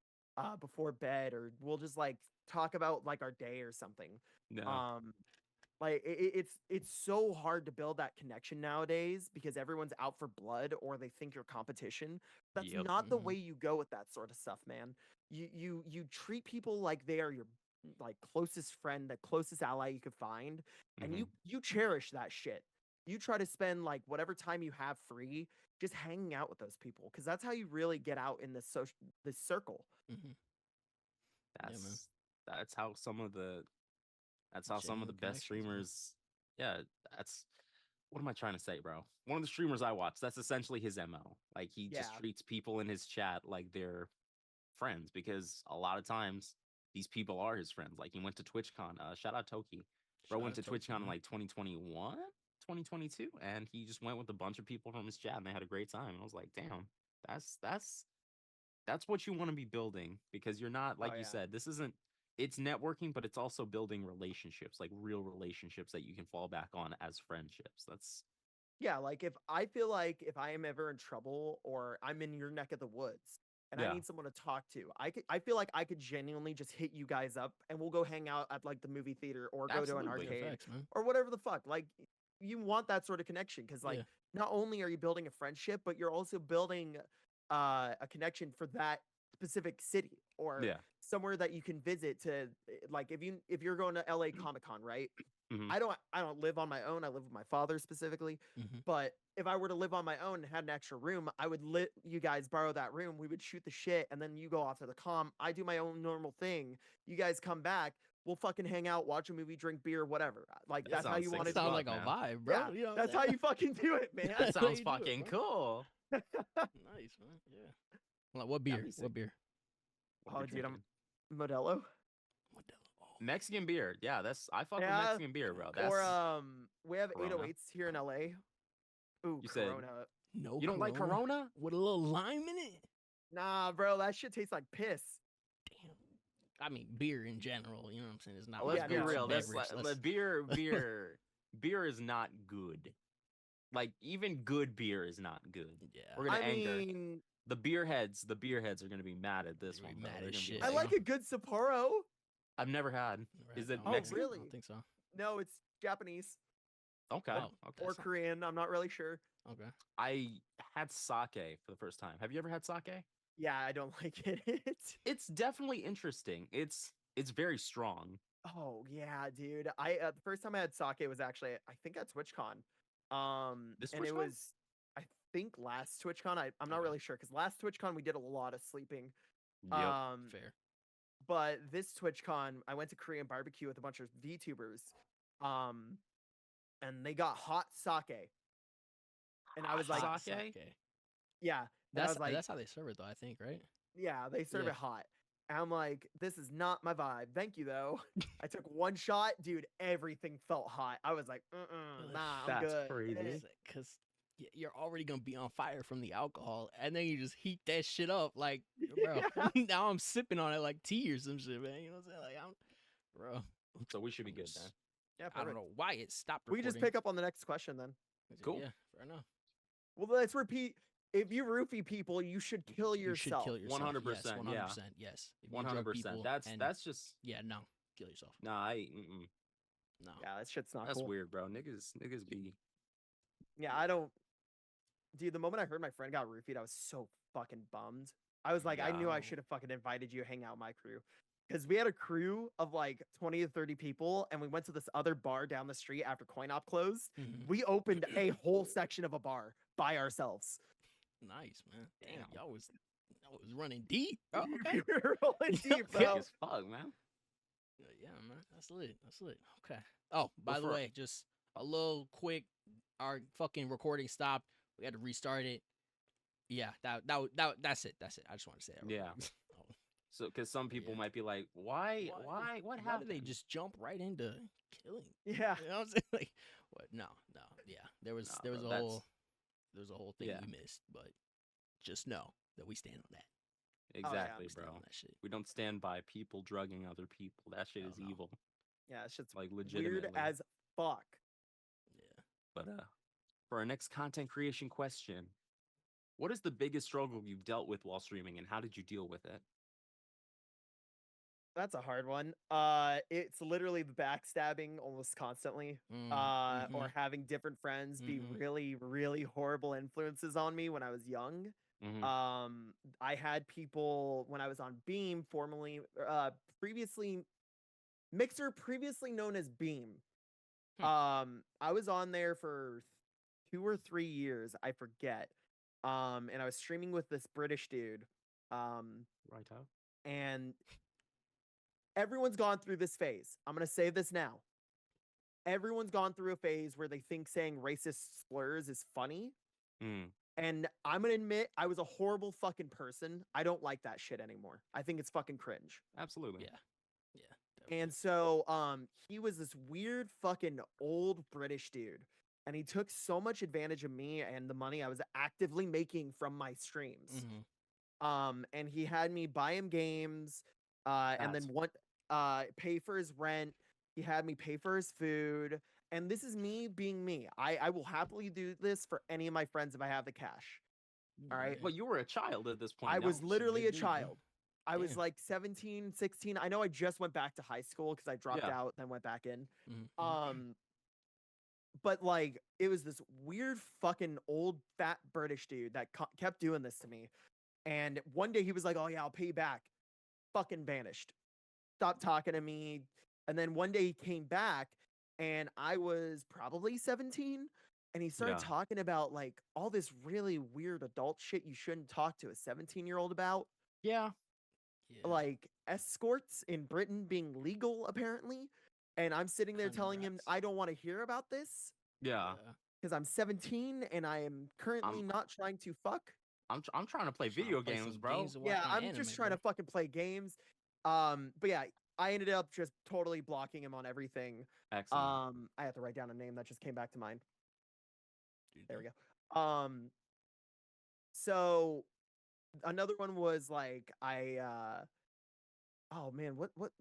before bed, or we'll just like talk about like our day or something. Yeah, Like it's so hard to build that connection nowadays because everyone's out for blood or they think you're competition. That's Yep. not the Mhm. way you go with that sort of stuff, man. You treat people like they are your like closest friend, the closest ally you could find, and you cherish that shit. You try to spend like whatever time you have free just hanging out with those people because that's how you really get out in this circle. Mhm. that's man. that's how some of the best Genuine connections, man. streamers. Yeah, that's what am I trying to say, bro? One of the streamers I watch, that's essentially his MO. Like he just Yeah. treats people in his chat like they're friends because a lot of times these people are his friends. Like he went to TwitchCon. Shout out Toki. Bro Shout went to out Toki, TwitchCon in man. like 2021, 2022, and he just went with a bunch of people from his chat and they had a great time. And I was like, damn, That's what you want to be building, because you're not, like Oh, you yeah. said, this isn't, it's networking, but it's also building relationships, like real relationships that you can fall back on as friendships. That's Yeah, like if I feel like if I am ever in trouble or I'm in your neck of the woods and I Yeah. need someone to talk to, I feel like I could genuinely just hit you guys up and we'll go hang out at like the movie theater or go to an Absolutely. Yeah, arcade facts, man. or whatever the fuck. Like you want that sort of connection because like Yeah. not only are you building a friendship, but you're also building a connection for that specific city or yeah. somewhere that you can visit to like if you're going to LA Comic-Con, right? Mhm. I don't live on my own. I live with my father specifically. Mm-hmm. But if I were to live on my own and had an extra room, I would let you guys borrow that room. We would shoot the shit and then you go off to the com. I do my own normal thing. You guys come back. We'll fucking hang out, watch a movie, drink beer, whatever. Like That that's how sounds you sick want as to do Sounds fuck, like a man. vibe, bro. Yeah, You know what I'm that's how saying? you fucking do it, man. That That's how sounds you do it, fucking bro. cool. Nice, man. Yeah. Like, what beer? be What sick. beer? What Oh, we're dude, drinking. Modelo. Modelo. Oh, Mexican beer. Yeah, I fuck with Yeah, Mexican beer, bro. That's Or we have Corona. 808s here in LA. Ooh, You said- Corona. no. you don't like Corona? with a little lime in it? Nah, bro, that shit tastes like piss. Damn. I mean, beer in general. You know what I'm saying? It's not. Let's Yeah, be no, real. That's beverage. like Let's- beer is not good. Like even good beer is not good. Yeah. We're gonna I anger mean, the beer heads. The beer heads are gonna be mad at this They're one. gonna be Bro. mad They're as gonna be shit. I Yeah. like a good Sapporo. I've never had. Never Is had it that. Oh, Mexican? really? I don't think so. No, it's Japanese Okay. Oh, okay. or Korean. I'm not really sure. Okay. I had sake for the first time. Have you ever had sake? Yeah, I don't like it. It's definitely interesting. It's very strong. Oh yeah, dude. I the first time I had sake was actually I think at TwitchCon. This And it TwitchCon? was I think last TwitchCon. I'm not Okay. really sure because last TwitchCon we did a lot of sleeping. Yep. Fair. But this TwitchCon I went to Korean barbecue with a bunch of VTubers. And they got hot sake. And I was like, Hot sake? Okay. yeah. And I That's was like, that's how they serve it, though. I think, right? yeah, they serve Yeah. it hot. And I'm like, this is not my vibe. Thank you though. I took one shot, dude. Everything felt hot. I was like, Ugh, nah, I'm that's good. crazy. Because you're already gonna be on fire from the alcohol, and then you just heat that shit up, like, bro. Now I'm sipping on it like tea or some shit, man. You know what I'm saying? Like, bro. So we should be I'm good just- then. Yeah, I don't perfect. know why it stopped. We just recording. pick up on the next question then. Cool. Yeah, fair enough. Well, let's repeat. If you roofie people, you should kill You should yourself. kill yourself. 100%, Yes, yeah. 100%. Yes. If you drug 100%. people That's and- just Yeah, no. Kill yourself. nah. No. Yeah, that shit's not That's cool. weird, bro. Niggas be. Yeah, I don't. Dude, the moment I heard my friend got roofied, I was so fucking bummed. I was like, I knew I Yeah. should have fucking invited you to hang out with my crew. Because we had a crew of like 20 to 30 people, and we went to this other bar down the street after Coin Op closed. Mhm. We opened a whole section of a bar by ourselves. Nice, man. Damn, Damn. y'all was running deep. Oh, okay. We were rolling deep, Okay. bro. Sick as fuck, man. Yeah, man. That's lit. That's lit. Okay. Oh, by the for- way, just a little quick. Our fucking recording stopped. We had to restart it. Yeah, that's it. That's it. I just want to say that. real Yeah. quick. Oh, So, because some people Yeah. might be like, why, what Why happened? did they just jump right into killing? Yeah. You know what I'm saying? Like, what? No. Yeah, there was Nah, there was bro, a that's- whole thing yeah. we missed, but just know that we stand on that. Exactly, We stand bro. on that shit. We don't stand by people drugging other people. That shit Hell is no. evil. Yeah, it's just Like weird legitimately. as fuck. Yeah. But for our next content creation question, what is the biggest struggle you've dealt with while streaming, and how did you deal with it? That's a hard one. It's literally the backstabbing almost constantly. Or having different friends be Mhm. really, really horrible influences on me when I was young. Mhm. I had people when I was on Beam, formerly, previously Mixer, previously known as Beam. I was on there for 2 or 3 years, I forget. And I was streaming with this British dude. Right out. And everyone's gone through this phase. I'm going to say this now. Everyone's gone through a phase where they think saying racist slurs is funny. Mm. And I'm going to admit, I was a horrible fucking person. I don't like that shit anymore. I think it's fucking cringe. Absolutely. Yeah. Definitely. And so he was this weird fucking old British dude and he took so much advantage of me and the money I was actively making from my streams. And he had me buy him games, and then pay for his rent. He had me pay for his food. And this is me being me. I will happily do this for any of my friends if I have the cash. All right. Well, you were a child at this point. I was no? literally a Good dude, bro. child. I was Damn. like 17, 16. I know I just went back to high school because I dropped Yeah. out, then went back in. Mhm. But like it was this weird fucking old fat British dude that kept doing this to me. And one day he was like, "Oh yeah, I'll pay you back." Fucking vanished. Stopped talking to me. And then one day he came back and I was probably 17 and he started Yeah. talking about like all this really weird adult shit you shouldn't talk to a 17-year-old about. Yeah. Yeah. Like escorts in Britain being legal apparently. And I'm sitting there telling him Congrats. I don't want to hear about this Yeah. because I'm 17 and I am currently not trying to fuck. I'm trying to play Trying to video play games, some bro. games to watch Yeah, my I'm anime, just trying bro. to fucking play games. But yeah, I ended up just totally blocking him on everything. Excellent. I have to write down a name that just came back to mind. Dude, There we go. So another one was like oh man, what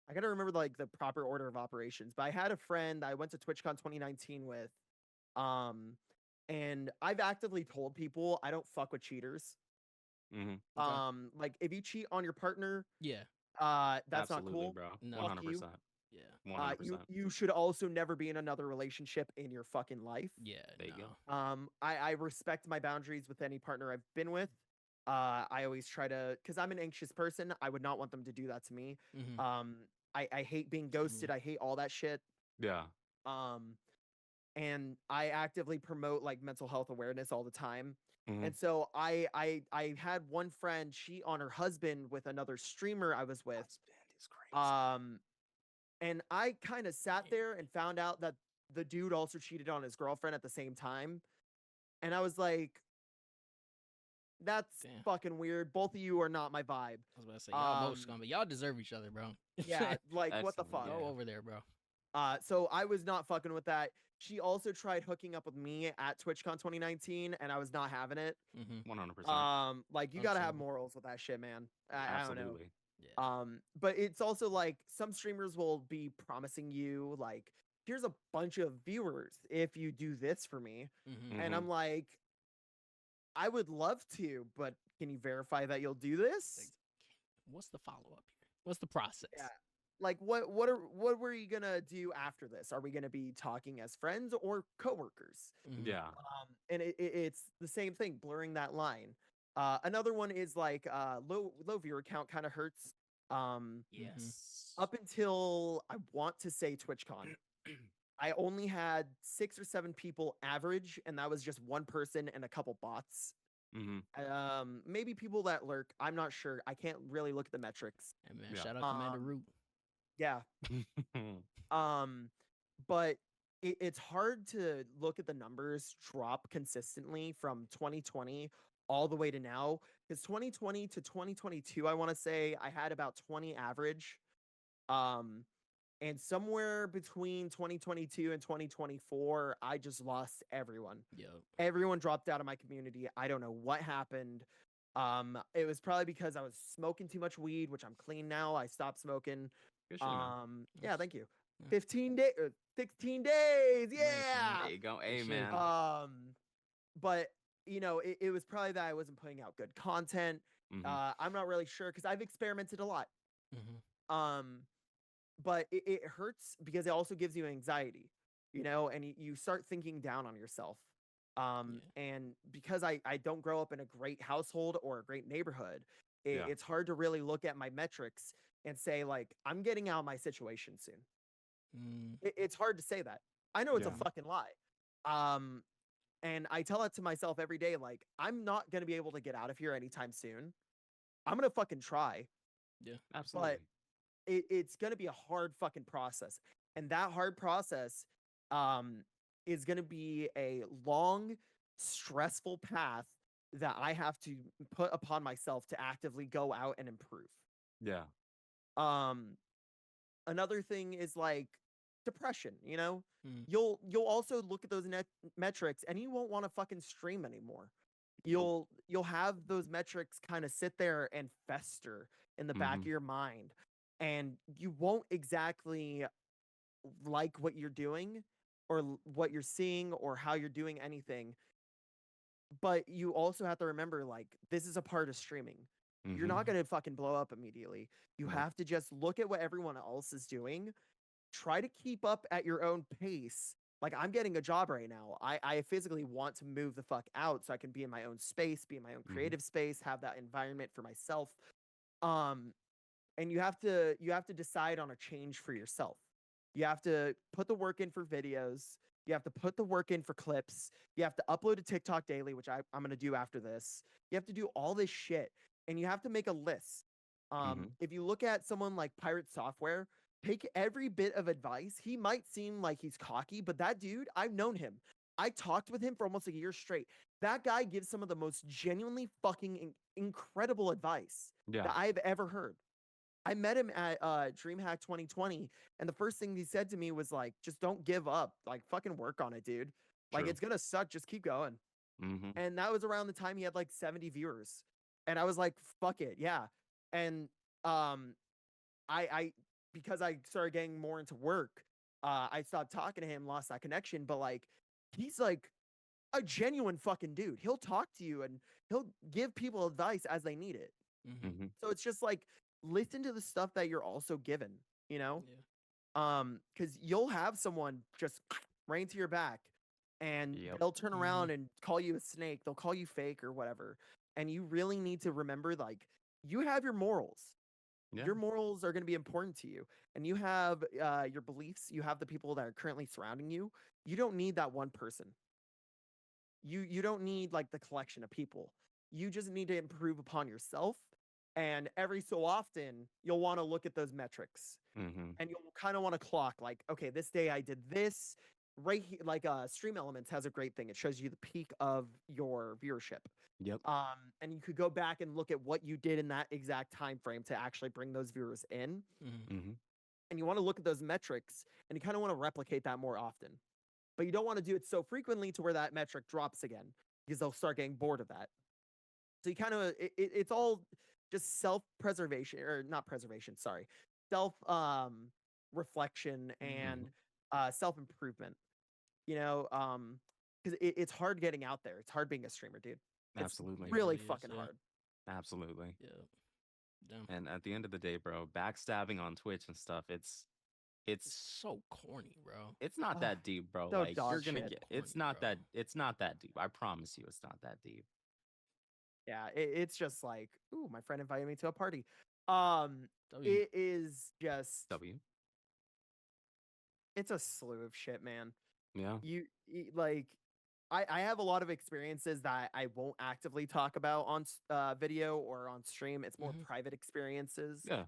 I gotta remember like the proper order of operations. But I had a friend I went to TwitchCon 2019 with, and I've actively told people I don't fuck with cheaters. Mm-hmm. Like if you cheat on your partner, Yeah. that's not Absolutely, cool. bro. No. 100%. Fuck you. Yeah. 100%. You should also never be in another relationship in your fucking life. Yeah. There you no. go. I respect my boundaries with any partner I've been with. I always try to, because I'm an anxious person. I would not want them to do that to me. Mhm. I hate being ghosted. I hate all that shit. Yeah. And I actively promote like mental health awareness all the time. Mhm. And so I had one friend cheat on her husband with another streamer I was with. Husband is crazy. And I kind of sat there and found out that the dude also cheated on his girlfriend at the same time. And I was like, that's Damn. fucking weird. Both of you are not my vibe. I was about to say y'all both scum, but y'all deserve each other, bro. Yeah, like what the Excellent, fuck? yeah. Go over there, bro. So I was not fucking with that. She also tried hooking up with me at TwitchCon 2019, and I was not having it. 100%. Like you gotta have Understandable. morals with that shit, man. I don't know. Absolutely. Yeah. But it's also like some streamers will be promising you like, here's a bunch of viewers if you do this for me, Mhm. and Mhm. I'm like, I would love to, but can you verify that you'll do this? Like, what's the follow up here? What's the process? Yeah. Like what were you gonna do after this? Are we gonna be talking as friends or coworkers? Mhm. Yeah. And it's the same thing, blurring that line. Another one is like low viewer count kind of hurts. Yes. Up until I want to say TwitchCon, I only had 6 or 7 people average, and that was just one person and a couple bots. Mm-hmm. Maybe people that lurk. I'm not sure. I can't really look at the metrics. Hey, man, Yeah. shout out Commander Root. Yeah. But it's hard to look at the numbers drop consistently from 2020 all the way to now, because 2020 to 2022, I want to say I had about 20 average. And somewhere between 2022 and 2024, I just lost everyone. Yo. Everyone dropped out of my community. I don't know what happened. It was probably because I was smoking too much weed, which I'm clean now. I stopped smoking. Good shit, man. Yeah, thank you. Yeah. 15 days, 16 days. Nice, man. Yeah. There you go. Good shit. Amen. But you know, it was probably that I wasn't putting out good content. Mhm. I'm not really sure because I've experimented a lot. Mhm. But it hurts because it also gives you anxiety, you know, and you start thinking down on yourself. Yeah. And because I don't grow up in a great household or a great neighborhood, Yeah. it's hard to really look at my metrics and say like, I'm getting out of my situation soon. Mm. It's hard to say that. I know it's a Yeah. fucking lie. And I tell it to myself every day, like, I'm not going to be able to get out of here anytime soon. I'm going to fucking try. Yeah. Absolutely. It's going to be a hard fucking process. And that hard process is going to be a long, stressful path that I have to put upon myself to actively go out and improve. Yeah. Another thing is like depression, you know? Mm. You'll also look at those metrics and you won't want to fucking stream anymore. You'll have those metrics kind of sit there and fester in the back of your mind, and you won't exactly like what you're doing or what you're seeing or how you're doing anything. But you also have to remember, like, this is a part of streaming. You're not going to fucking blow up immediately. You have to just look at what everyone else is doing, try to keep up at your own pace. Like, I'm getting a job right now. I physically want to move the fuck out so I can be in my own space, be in my own creative space, have that environment for myself. And you have to decide on a change for yourself. You have to put the work in for videos. You have to put the work in for clips. You have to upload to TikTok daily, which I'm going to do after this. You have to do all this shit, and you have to make a list. If you look at someone like Pirate Software, take every bit of advice. He might seem like he's cocky, but that dude, I've known him. I talked with him for almost a year straight. That guy gives some of the most genuinely fucking incredible advice that I've ever heard. I met him at DreamHack 2020, and the first thing he said to me was like, just don't give up. Like, fucking work on it, dude. Like, it's gonna suck. Just keep going. And that was around the time he had like 70 viewers. And I was like, fuck it, yeah. And I because I started getting more into work, I stopped talking to him, lost that connection. But like, he's like a genuine fucking dude. He'll talk to you and he'll give people advice as they need it. So it's just like, listen to the stuff that you're also given, you know? Because you'll have someone just right into your back, and they'll turn around and call you a snake. They'll call you fake or whatever. And you really need to remember, like, you have your morals. Your morals are going to be important to you. And you have your beliefs. You have the people that are currently surrounding you. You don't need that one person. You don't need, like, the collection of people. You just need to improve upon yourself. And every so often, you'll want to look at those metrics. And you'll kind of want to clock, like, okay, this day I did this. Right here, like Stream Elements has a great thing. It shows you the peak of your viewership. And you could go back and look at what you did in that exact time frame to actually bring those viewers in. And you want to look at those metrics, and you kind of want to replicate that more often. But you don't want to do it so frequently to where that metric drops again, because they'll start getting bored of that. So you kind of, it's all just self-preservation, or not preservation, sorry. Self-reflection and self-improvement. You know, because it's hard getting out there. It's hard being a streamer, dude. Absolutely. It's really It really is, fucking yeah. hard. Absolutely. Damn. And at the end of the day, bro, backstabbing on Twitch and stuff, It's it's so corny, bro. it's not that deep, bro. so Like, dog you're gonna shit. get it's Corny, not bro. it's not that deep. I promise you, it's not that deep. Yeah, it's just like, ooh, my friend invited me to a party. W. It is just, W. it's a slew of shit, man. Yeah. Like, I have a lot of experiences that I won't actively talk about on video or on stream. It's more private experiences. Yeah.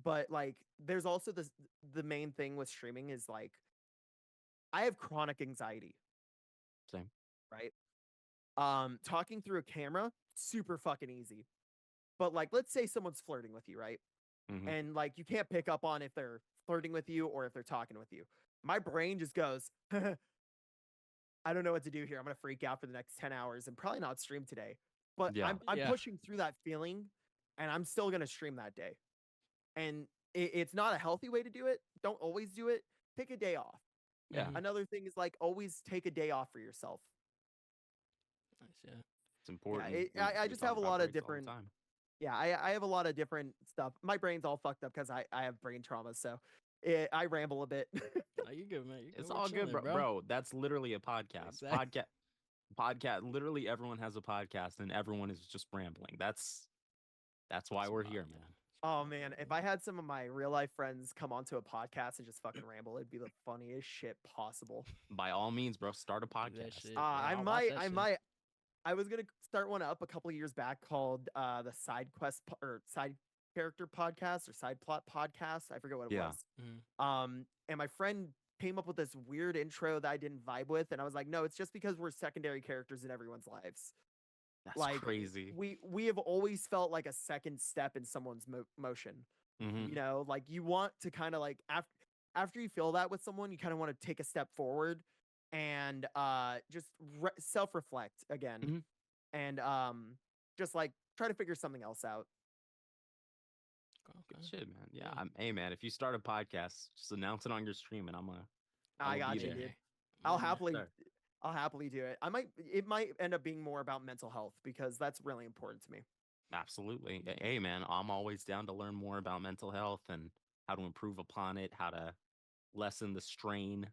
But like, there's also the main thing with streaming is, like, I have chronic anxiety. Same. Right? Talking through a camera, super fucking easy. But like, let's say someone's flirting with you, right? And like, you can't pick up on if they're flirting with you or if they're talking with you. My brain just goes, I don't know what to do here. I'm gonna freak out for the next 10 hours and probably not stream today. But I'm pushing through that feeling, and I'm still gonna stream that day. And it's not a healthy way to do it. Don't always do it. Take a day off. Yeah. Another thing is, like, always take a day off for yourself. Nice, yeah. It's important. I We just talk have a about lot of breaks all the different. time. Yeah, I have a lot of different stuff. My brain's all fucked up because I have brain trauma, so I ramble a bit. No, you're good, man. You're good. It's We're all good, chilling, bro. That's literally a podcast. Exactly. Podcast. Literally, everyone has a podcast, and everyone is just rambling. That's why we're here, man. Oh man, if I had some of my real life friends come onto a podcast and just fucking ramble, it'd be the funniest shit possible. By all means, bro, start a Do that podcast. shit. I I'll watch that shit. I was gonna start one up a couple of years back called the Side Quest or Side Character Podcast or Side Plot Podcast. I forget what it Yeah. was. And my friend came up with this weird intro that I didn't vibe with, and I was like, no, it's just because we're secondary characters in everyone's lives. That's Like, crazy. We have always felt like a second step in someone's motion. You know, like, you want to kind of like after you feel that with someone, you kind of want to take a step forward and just self-reflect again, Mhm. and just like try to figure something else out. Good Okay. shit, man. Yeah. Yeah. Hey, man, if you start a podcast, just announce it on your stream, and I I will got be you, there. dude. Yeah. I'll Yeah. happily Sure. I'll happily do it. It might end up being more about mental health because that's really important to me. Absolutely. Hey, man, I'm always down to learn more about mental health and how to improve upon it, how to lessen the strain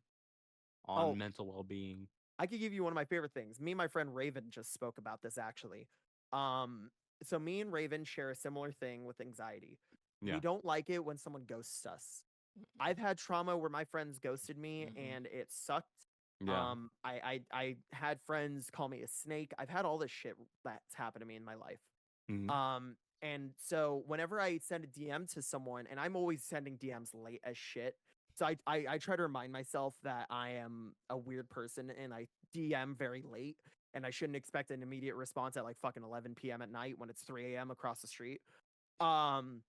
on Oh, mental well-being. I could give you one of my favorite things. Me and my friend Raven just spoke about this actually. Um, so me and Raven share a similar thing with anxiety. Yeah. We don't like it when someone ghosts us. I've had trauma where my friends ghosted me and it sucked. Yeah. I had friends call me a snake. I've had all this shit that's happened to me in my life. Mhm. And so whenever I send a DM to someone, and I'm always sending DMs late as shit. So I try to remind myself that I am a weird person and I DM very late and I shouldn't expect an immediate response at like fucking 11 p.m. at night when it's 3 a.m. across the street. Um,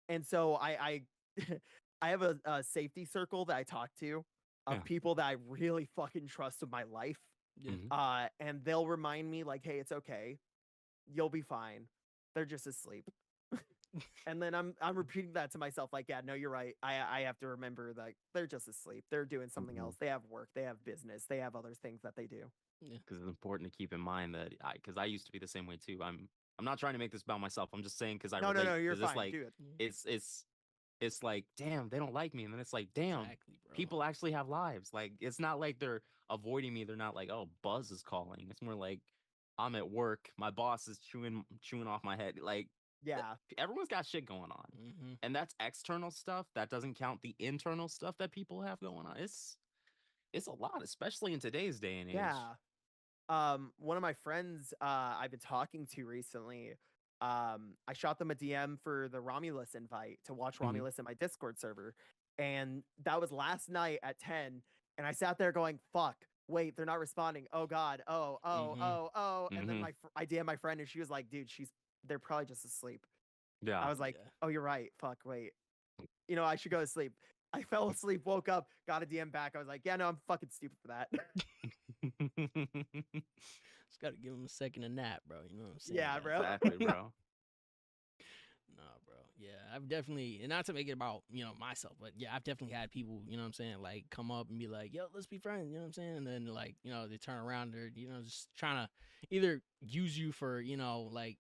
and so I I have a safety circle that I talk to of Yeah. people that I really fucking trust with my life. Yeah. Mhm. And they'll remind me like, hey, it's okay. You'll be fine. They're just asleep. And then I'm repeating that to myself, like, yeah, no, you're right. I have to remember that they're just asleep. They're doing something Mhm. else. They have work. They have business. They have other things that they do. Because it's important to keep in mind that because I used to be the same way too. I'm not trying to make this about myself. I'm just saying because I No, relate. you're Because it's fine. like Do it. it's like damn, they don't like me, and then it's like damn, Exactly, bro. people actually have lives. Like it's not like they're avoiding me. They're not like oh Buzz is calling. It's more like I'm at work. My boss is chewing off my head. Like Yeah. everyone's got shit going on, Mm-hmm. and that's external stuff. That doesn't count the internal stuff that people have going on. It's a lot, especially in today's day and age. Yeah. One of my friends I've been talking to recently, I shot them a DM for the Romulus invite to watch Mhm. Romulus in my Discord server. And that was last night at 10. And I sat there going, fuck, wait, they're not responding. Oh God. And then Mhm. I DM my friend and she was like, dude, they're probably just asleep. Yeah. I was like, Yeah. oh, you're right. Fuck, wait. I should go to sleep. I fell asleep, woke up, got a DM back. I was like, yeah, no, I'm fucking stupid for that. Just gotta give him a second to nap, bro. You know what I'm saying? Yeah, bro. Exactly, bro. Nah, bro. Yeah, I've definitely, and not to make it about, myself, but yeah, I've definitely had people, you know what I'm saying, like come up and be like, yo, let's be friends, you know what I'm saying? And then like, they turn around, they're, just trying to either use you for, like,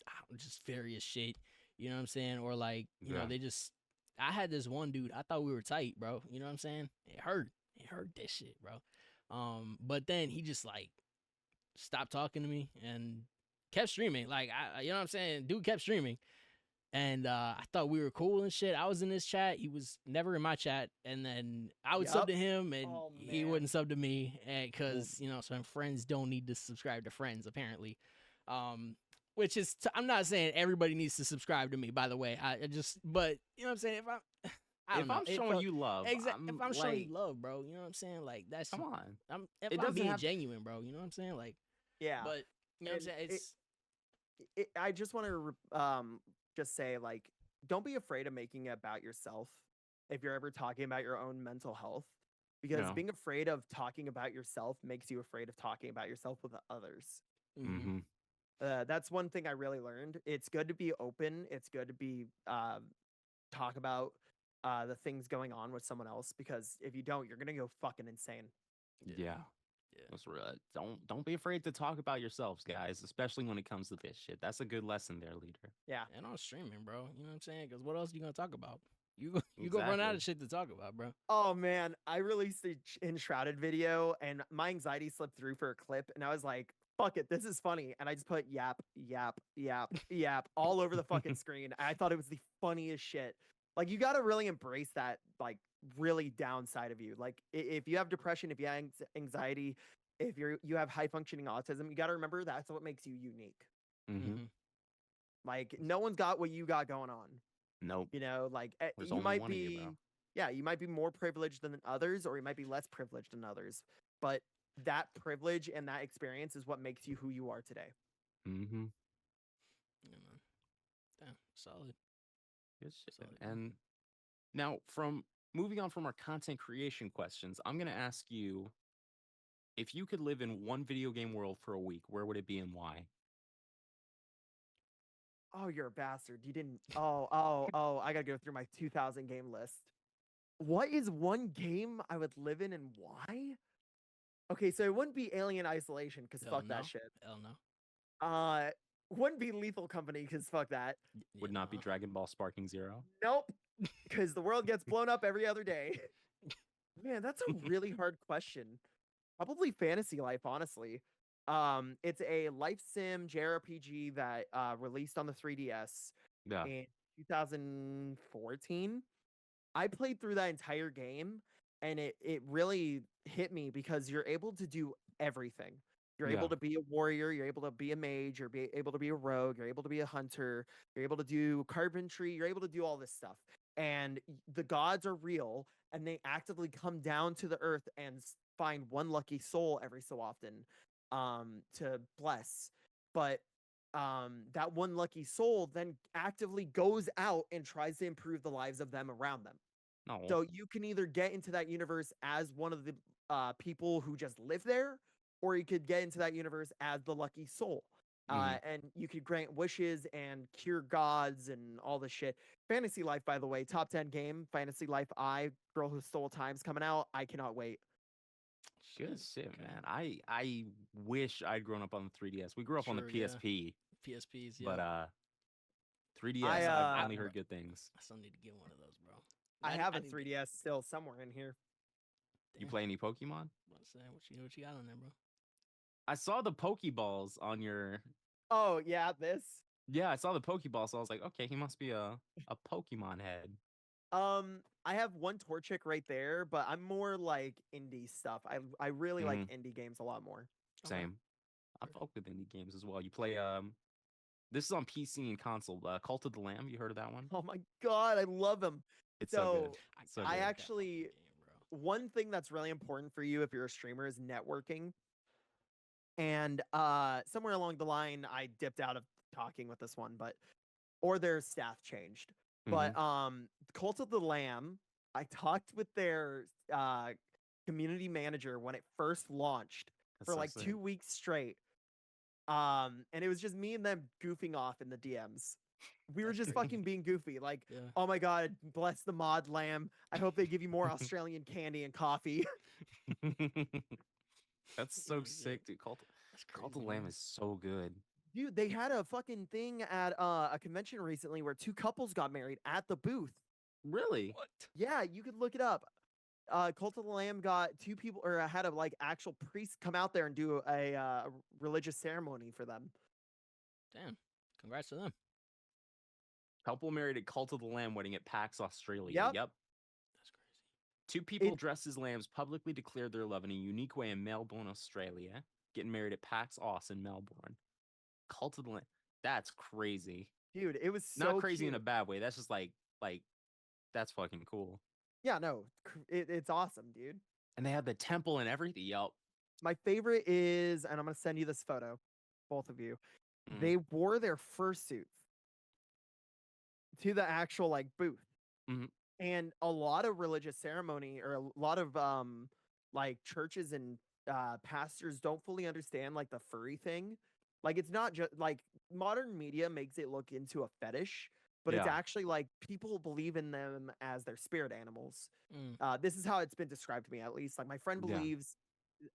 I don't know, just various shit, you know what I'm saying? Or like, Yeah. I had this one dude, I thought we were tight, bro. You know what I'm saying? It hurt this shit, bro. But then he just like stopped talking to me and kept streaming. Like, you know what I'm saying? Dude kept streaming. And I thought we were cool and shit. I was in his chat. He was never in my chat. And then I would sub Yup. to him, and Oh, he man. wouldn't sub to me. Because, some friends don't need to subscribe to friends, apparently. Which is, I'm not saying everybody needs to subscribe to me, by the way. I just, but, you know what I'm saying? If I'm showing you love, if I'm showing you like, love, bro, you know what I'm saying? Like, that's, come on. if It I'm doesn't being have- genuine, bro, you know what I'm saying? Like, Yeah. but, you know what I'm And saying? It's, I just want to just say, like, don't be afraid of making it about yourself if you're ever talking about your own mental health, because Yeah. being afraid of talking about yourself makes you afraid of talking about yourself with others. Mm-hmm. That's one thing I really learned. It's good to be open. It's good to be talk about the things going on with someone else, because if you don't, you're gonna go fucking insane. Yeah. That's real. Don't be afraid to talk about yourselves, guys, especially when it comes to this shit. That's a good lesson there, leader. Yeah. and on streaming, bro, you know what I'm saying? Because what else you gonna talk about? You gonna run out of shit to talk about, bro. Oh man, I released a Enshrouded video and my anxiety slipped through for a clip, and I was like, fuck it, this is funny. And I just put yap, yap, yap, yap all over the fucking screen. I thought it was the funniest shit. Like, you got to really embrace that, like, really downside of you. Like, if you have depression, if you have anxiety, if you have high functioning autism, you got to remember that's what makes you unique. Mm-hmm. Like, no one's got what you got going on. Nope. Like, There's you only might one of be, you, bro. yeah, you might be more privileged than others, or you might be less privileged than others. But that privilege and that experience is what makes you who you are today. Mm-hmm. Yeah, man. Damn, solid. Good shit. Solid. And Now, from moving on from our content creation questions, I'm gonna ask you if you could live in one video game world for a week, where would it be and why? Oh, you're a bastard. You didn't. I gotta go through my 2000 game list. What is one game I would live in and why? Okay, so it wouldn't be Alien Isolation because Hell fuck no. that shit. Hell no. Wouldn't be Lethal Company because fuck that. Would not be Dragon Ball Sparking Zero. Nope, because the world gets blown up every other day. Man, that's a really hard question. Probably Fantasy Life, honestly. It's a life sim JRPG that released on the 3DS Yeah. in 2014. I played through that entire game and it really hit me because you're able to do everything. You're Yeah. able to be a warrior, you're able to be a mage, you're able to be a rogue, you're able to be a hunter, you're able to do carpentry, you're able to do all this stuff. And the gods are real and they actively come down to the earth and find one lucky soul every so often to bless. But that one lucky soul then actively goes out and tries to improve the lives of them around them. No. So you can either get into that universe as one of the people who just live there, or you could get into that universe as the lucky soul. And you could grant wishes and cure gods and all this shit. Fantasy Life, by the way, top 10 game. Fantasy Life Girl Who Stole Time's coming out. I cannot wait. Good shit, Okay. man. I wish I'd grown up on the 3DS. We grew up on the Sure, yeah. PSP, PSPs, yeah. but 3DS, I, I've only heard good things. I still need to get one of those, bro. I have a didn't get- 3DS still somewhere in here. You Damn. play any Pokemon? What's that? What you got on there, bro? I saw the Pokeballs on your. Oh, yeah, this. Yeah, I saw the Pokeball, so I was like, okay, he must be a Pokemon head. I have one Torchic right there, but I'm more like indie stuff. I really like indie games a lot more. Okay. Same. I fuck with indie games as well. You play this is on PC and console. Cult of the Lamb. You heard of that one? Oh my god, I love them. It's so good. So I good. actually Game, bro. one thing that's really important for you if you're a streamer is networking. And somewhere along the line, I dipped out of talking with this one, or their staff changed. But Cult of the Lamb, I talked with their community manager when it first launched for like 2 weeks straight. And it was just me and them goofing off in the DMs. We were That's just crazy. fucking being goofy. Like, Yeah. oh my god, bless the mod Lamb. I hope they give you more Australian candy and coffee. That's so Yeah. sick, dude. Cult That's of the crazy, Lamb man. is so good. Dude, they had a fucking thing at a convention recently where 2 couples got married at the booth. Really? What? Yeah, you could look it up. Cult of the Lamb got 2 people, or had a like actual priest come out there and do a religious ceremony for them. Damn. Congrats to them. Couple married at Cult of the Lamb wedding at PAX Australia. Yep. That's crazy. 2 people dressed as lambs publicly declared their love in a unique way in Melbourne, Australia. Getting married at PAX Aus in Melbourne. Cult of the Lamb. That's crazy. Dude, it was so Not crazy in a cute. bad way. That's just like that's fucking cool. Yeah, no, it's awesome, dude. And they had the temple and everything. Yup. My favorite is, and I'm gonna send you this photo, both of you. They wore their fursuits to the actual like booth, and a lot of religious ceremony or a lot of like churches and pastors don't fully understand like the furry thing. Like it's not just like modern media makes it look into a fetish, but it's Yeah. actually like people believe in them as their spirit animals. Mm. This is how it's been described to me, at least. Like my friend Yeah. believes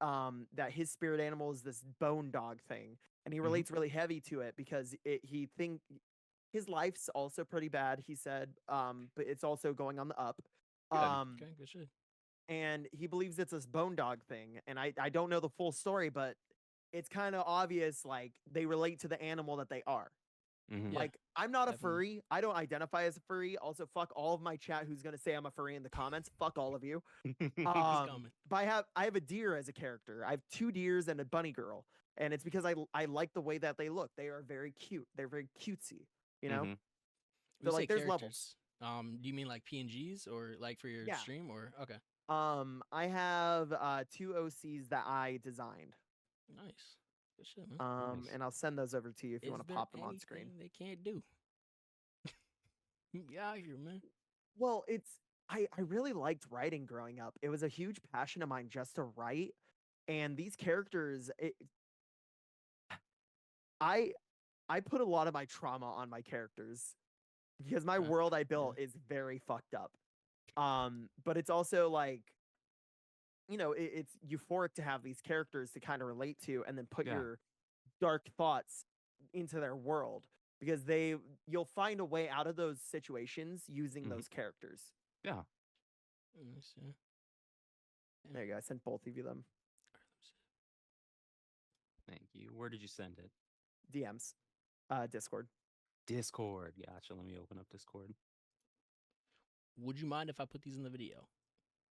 that his spirit animal is this bone dog thing, and he relates really heavy to it because he think his life's also pretty bad. He said, but it's also going on the up. Okay, good shit. And he believes it's this bone dog thing, and I don't know the full story, but it's kind of obvious like they relate to the animal that they are. Yeah, Like I'm not a definitely. furry. I don't identify as a furry. Also, fuck all of my chat who's gonna say I'm a furry in the comments. Fuck all of you. He's coming. But I have a deer as a character. I have 2 deers and a bunny girl, and it's because I like the way that they look. They are very cute. They're very cutesy. You know. When So you say like there's levels. characters, do you mean like PNGs or like for your Yeah. stream or okay? I have 2 OCs that I designed. Nice. Good shit, man. Nice. And I'll send those over to you if you Is want to there pop them on screen. anything they can't do? Yeah, out here, man. Well, it's I really liked writing growing up. It was a huge passion of mine just to write, and these characters, I I put a lot of my trauma on my characters because my Okay. world I built is very fucked up. But it's also like, it's euphoric to have these characters to kind of relate to and then put Yeah. your dark thoughts into their world because you'll find a way out of those situations using Mhm. those characters. Yeah. Let me see. There you go. I sent both of you them Thank you. Where did you send it? DMs, Discord. Discord. Gotcha. Let me open up Discord. Would you mind if I put these in the video?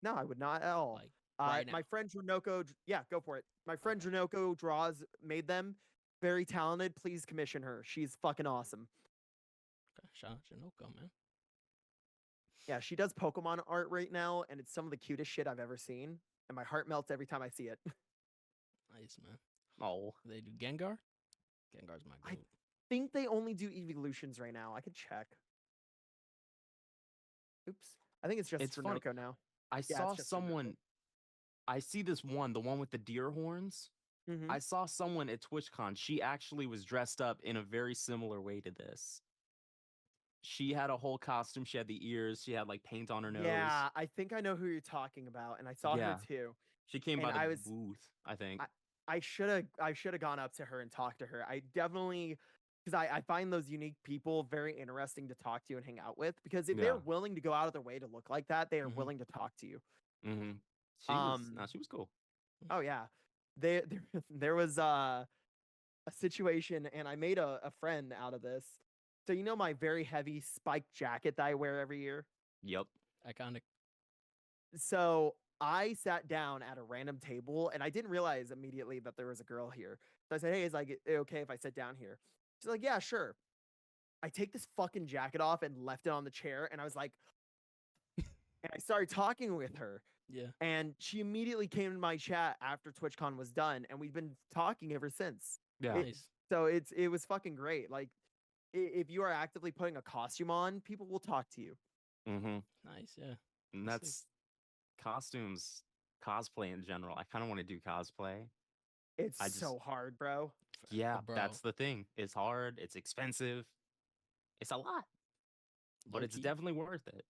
No, I would not at all. Like right now? My friend Dranoko, yeah, go for it. My friend Dranoko made them. Very talented. Please commission her. She's fucking awesome. Okay, shout out to Noko, man. Yeah, she does Pokemon art right now, and it's some of the cutest shit I've ever seen. And my heart melts every time I see it. Nice, man. Oh. They do Gengar? Gengar's my I- goat. Think they only do evolutions right now. I could check. Oops. I think it's just It's funny. Dranoko now. I it's saw just Dranoko. someone. I see this one, the one with the deer horns. Mhm. I saw someone at TwitchCon. She actually was dressed up in a very similar way to this. She had a whole costume. She had the ears. She had like paint on her nose. Yeah, I think I know who you're talking about, and I saw Yeah. her too. She came and by I the was- booth, I think. I should have gone up to her and talked to her. I definitely, because I find those unique people very interesting to talk to and hang out with. Because if they're Yeah. willing to go out of their way to look like that, they are Mhm. willing to talk to you. Mm-hmm. She was cool. Oh yeah, there was a situation, and I made a friend out of this. So my very heavy spiked jacket that I wear every year. Yep. Iconic. So I sat down at a random table, and I didn't realize immediately that there was a girl here. So I said, "Hey, is it okay if I sit down here?" She's like, "Yeah, sure." I take this fucking jacket off and left it on the chair, and I was like, and I started talking with her. Yeah. And she immediately came in my chat after TwitchCon was done, and we've been talking ever since. Yeah. Nice. So it was fucking great. Like, if you are actively putting a costume on, people will talk to you. Mm-hmm. Nice, yeah. And That's that's costumes, cosplay in general. I kind of want to do cosplay. It's I just- so hard, bro. Yeah, bro. that's the thing. It's hard. It's expensive. It's a lot, but it's Low-key. definitely worth it.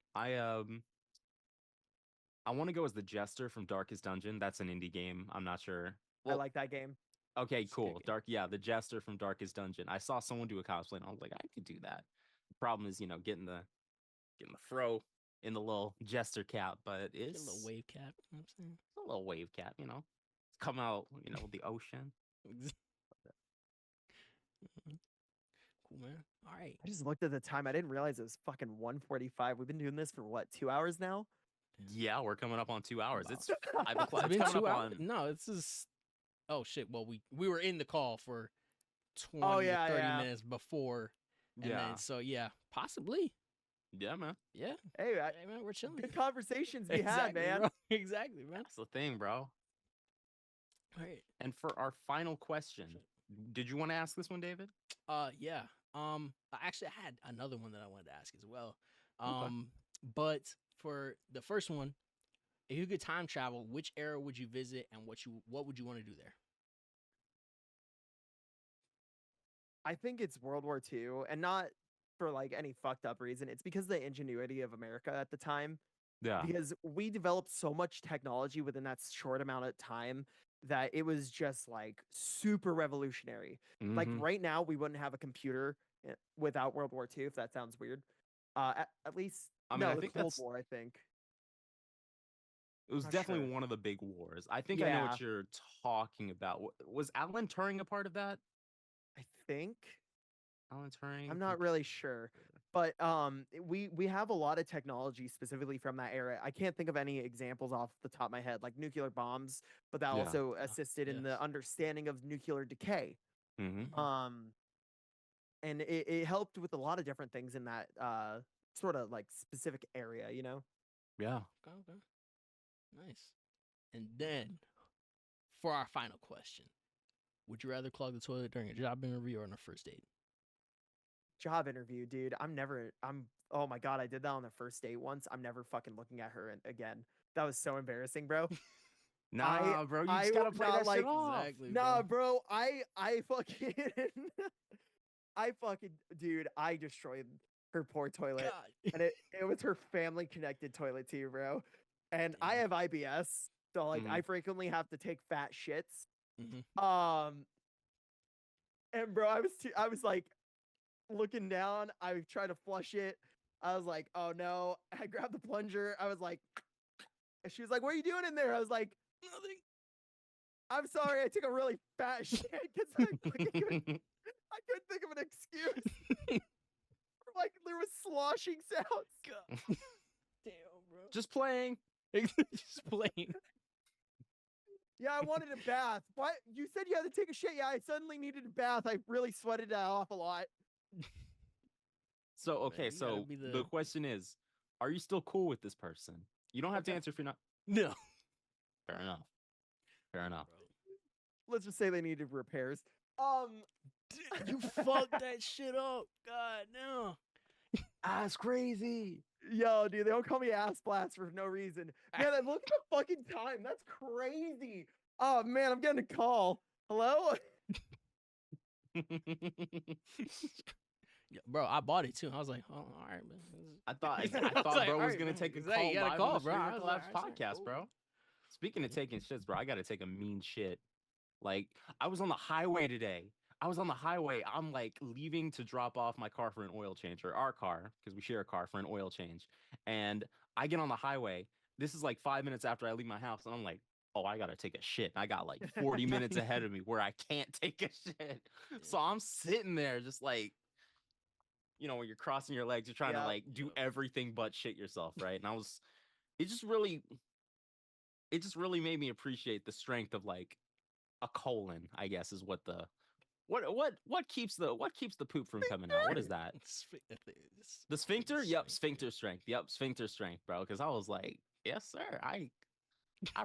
I want to go as the Jester from Darkest Dungeon. That's an indie game. I'm not sure. I Well, like that game. okay, It's a good cool. game. Yeah, the Jester from Darkest Dungeon. I saw someone do a cosplay, and I was like, I could do that. The problem is, getting the fro in the little Jester cap, but Get it's a little wave cap. You know what I'm a little wave cap. It's come out, with the ocean. saying? Cool, man. All right. I just looked at the time. I didn't realize it was fucking 1:45. We've been doing this for what, 2 hours now? Yeah, we're coming up on 2 hours. Wow. It's I've It's it's been coming 2 up hours. on. No, this is. Oh shit. Well, we were in the call for 20 Oh, to yeah, 30 yeah. minutes before, and Yeah, then so yeah, possibly. yeah, man. Yeah. Hey, Hey, man, we're chilling. good conversations we had, Exactly, man. bro. Exactly, man. That's the thing, bro. All right. And for our final question, did you want to ask this one, David? Yeah. Actually, I had another one that I wanted to ask as well. Okay. But for the first one, if you could time travel, which era would you visit, and what would you want to do there? I think it's World War II, and not for like any fucked up reason. It's because of the ingenuity of America at the time. Yeah. Because we developed so much technology within that short amount of time that it was just like super revolutionary. Like Mhm. right now, we wouldn't have a computer without World War II, if that sounds weird. At least, I mean, no, I the think Cold that's War, I think. it was not definitely sure. one of the big wars. I think I know Yeah. what you're talking about. Was Alan Turing a part of that? I think. Alan Turing. I'm not really sure. But we have a lot of technology specifically from that era. I can't think of any examples off the top of my head, like nuclear bombs, but that Yeah. also assisted in the Yes. understanding of nuclear decay. Mm-hmm. And it helped with a lot of different things in that sort of like specific area, Yeah. Okay. Nice. And then, for our final question, would you rather clog the toilet during a job interview or on a first date? Job interview, dude. Oh my God, I did that on the first date once. I'm never fucking looking at her again. That was so embarrassing, bro. Nah, bro, you I just gotta would play not that like- shit off. Exactly, Nah, bro. I fucking I fucking dude, I destroyed her poor toilet. God. And it was her family connected toilet too, bro. And I Damn. have IBS, so like Mhm. I frequently have to take fat shits. Mhm. And bro, I was like looking down. I tried to flush it. I was like, oh no. I grabbed the plunger. I was like, and she was like, what are you doing in there? I was like, Nothing. I'm sorry, I took a really fat shit because I couldn't think of an excuse. Like there was sloshing sounds. God. Damn, bro. Just playing. Just playing. Yeah, I wanted a bath. What? You said you had to take a shit. Yeah, I suddenly needed a bath. I really sweated that off a lot. So Man, okay, you gotta so be the the- question is, are you still cool with this person? You don't have to Okay. answer if you're not. No. Fair enough. Fair enough. Let's just say they needed repairs. You fucked that shit up. God, no. That's crazy. Yo, dude, they don't call me ass blast for no reason. Man, I look at the fucking time. That's crazy. Oh man, I'm getting a call. Hello? Yeah, bro, I bought it too. I was like, oh, all right, man. I thought I I was thought like, bro was alright, gonna man. take a Is that- call you got a live call, on the bro. I Streamer was Collabs like, alright, podcast, cool. bro. Speaking of taking shits, bro, I gotta take a mean shit. Like I was on the highway today. I'm like leaving to drop off my car for an oil change, or our car, because we share a car, for an oil change. And I get on the highway. This is like 5 minutes after I leave my house, and I'm like, oh, I gotta take a shit. I got like 40 minutes ahead of me where I can't take a shit. So I'm sitting there just like, you know, when you're crossing your legs, you're trying to Yep. like do everything but shit yourself, right? And it just really made me appreciate the strength of like a colon, I guess, is what keeps the poop from coming out. What is that? The sphincter? Yep, sphincter strength. Yep, sphincter strength, bro. Because I was like, yes, sir. I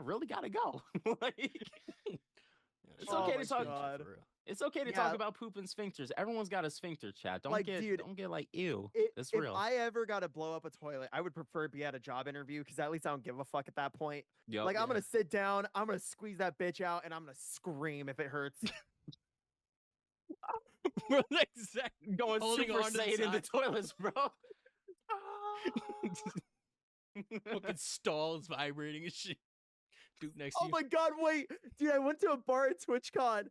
really gotta go. Like, it's Oh okay my to talk. God. It's okay to Yeah. talk about poop and sphincters. Everyone's got a sphincter, chat. Don't Like, get dude, like ew. That's If real. I ever got to blow up a toilet, I would prefer to be at a job interview because at least I don't give a fuck at that point. Yup. Like, I'm yeah. gonna sit down, I'm gonna squeeze that bitch out, and I'm gonna scream if it hurts. Bro, exactly. Going holding Super on to the Saiyan in the side. toilets, bro. Fucking stalls vibrating and shit. Poop next to Oh you. my God, wait, dude, I went to a bar at TwitchCon.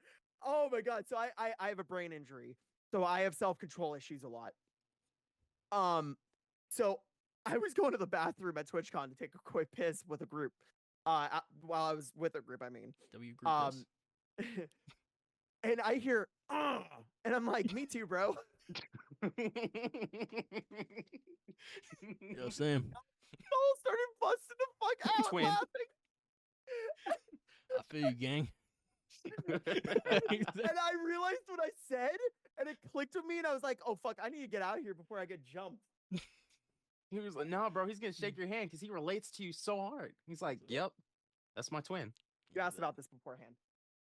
Oh my God, so I have a brain injury, so I have self-control issues a lot. So I was going to the bathroom at TwitchCon to take a quick piss with a group. While I was with a group, I mean. W group is. And I hear, and I'm like, me too, bro. Yo, Sam. All started busting the fuck out Twin. laughing. I feel you, gang. And I realized what I said, and it clicked with me, and I was like, oh fuck, I need to get out of here before I get jumped. He was like, no, bro, he's gonna shake your hand because he relates to you so hard. He's like, yep, that's my twin. You asked about this beforehand.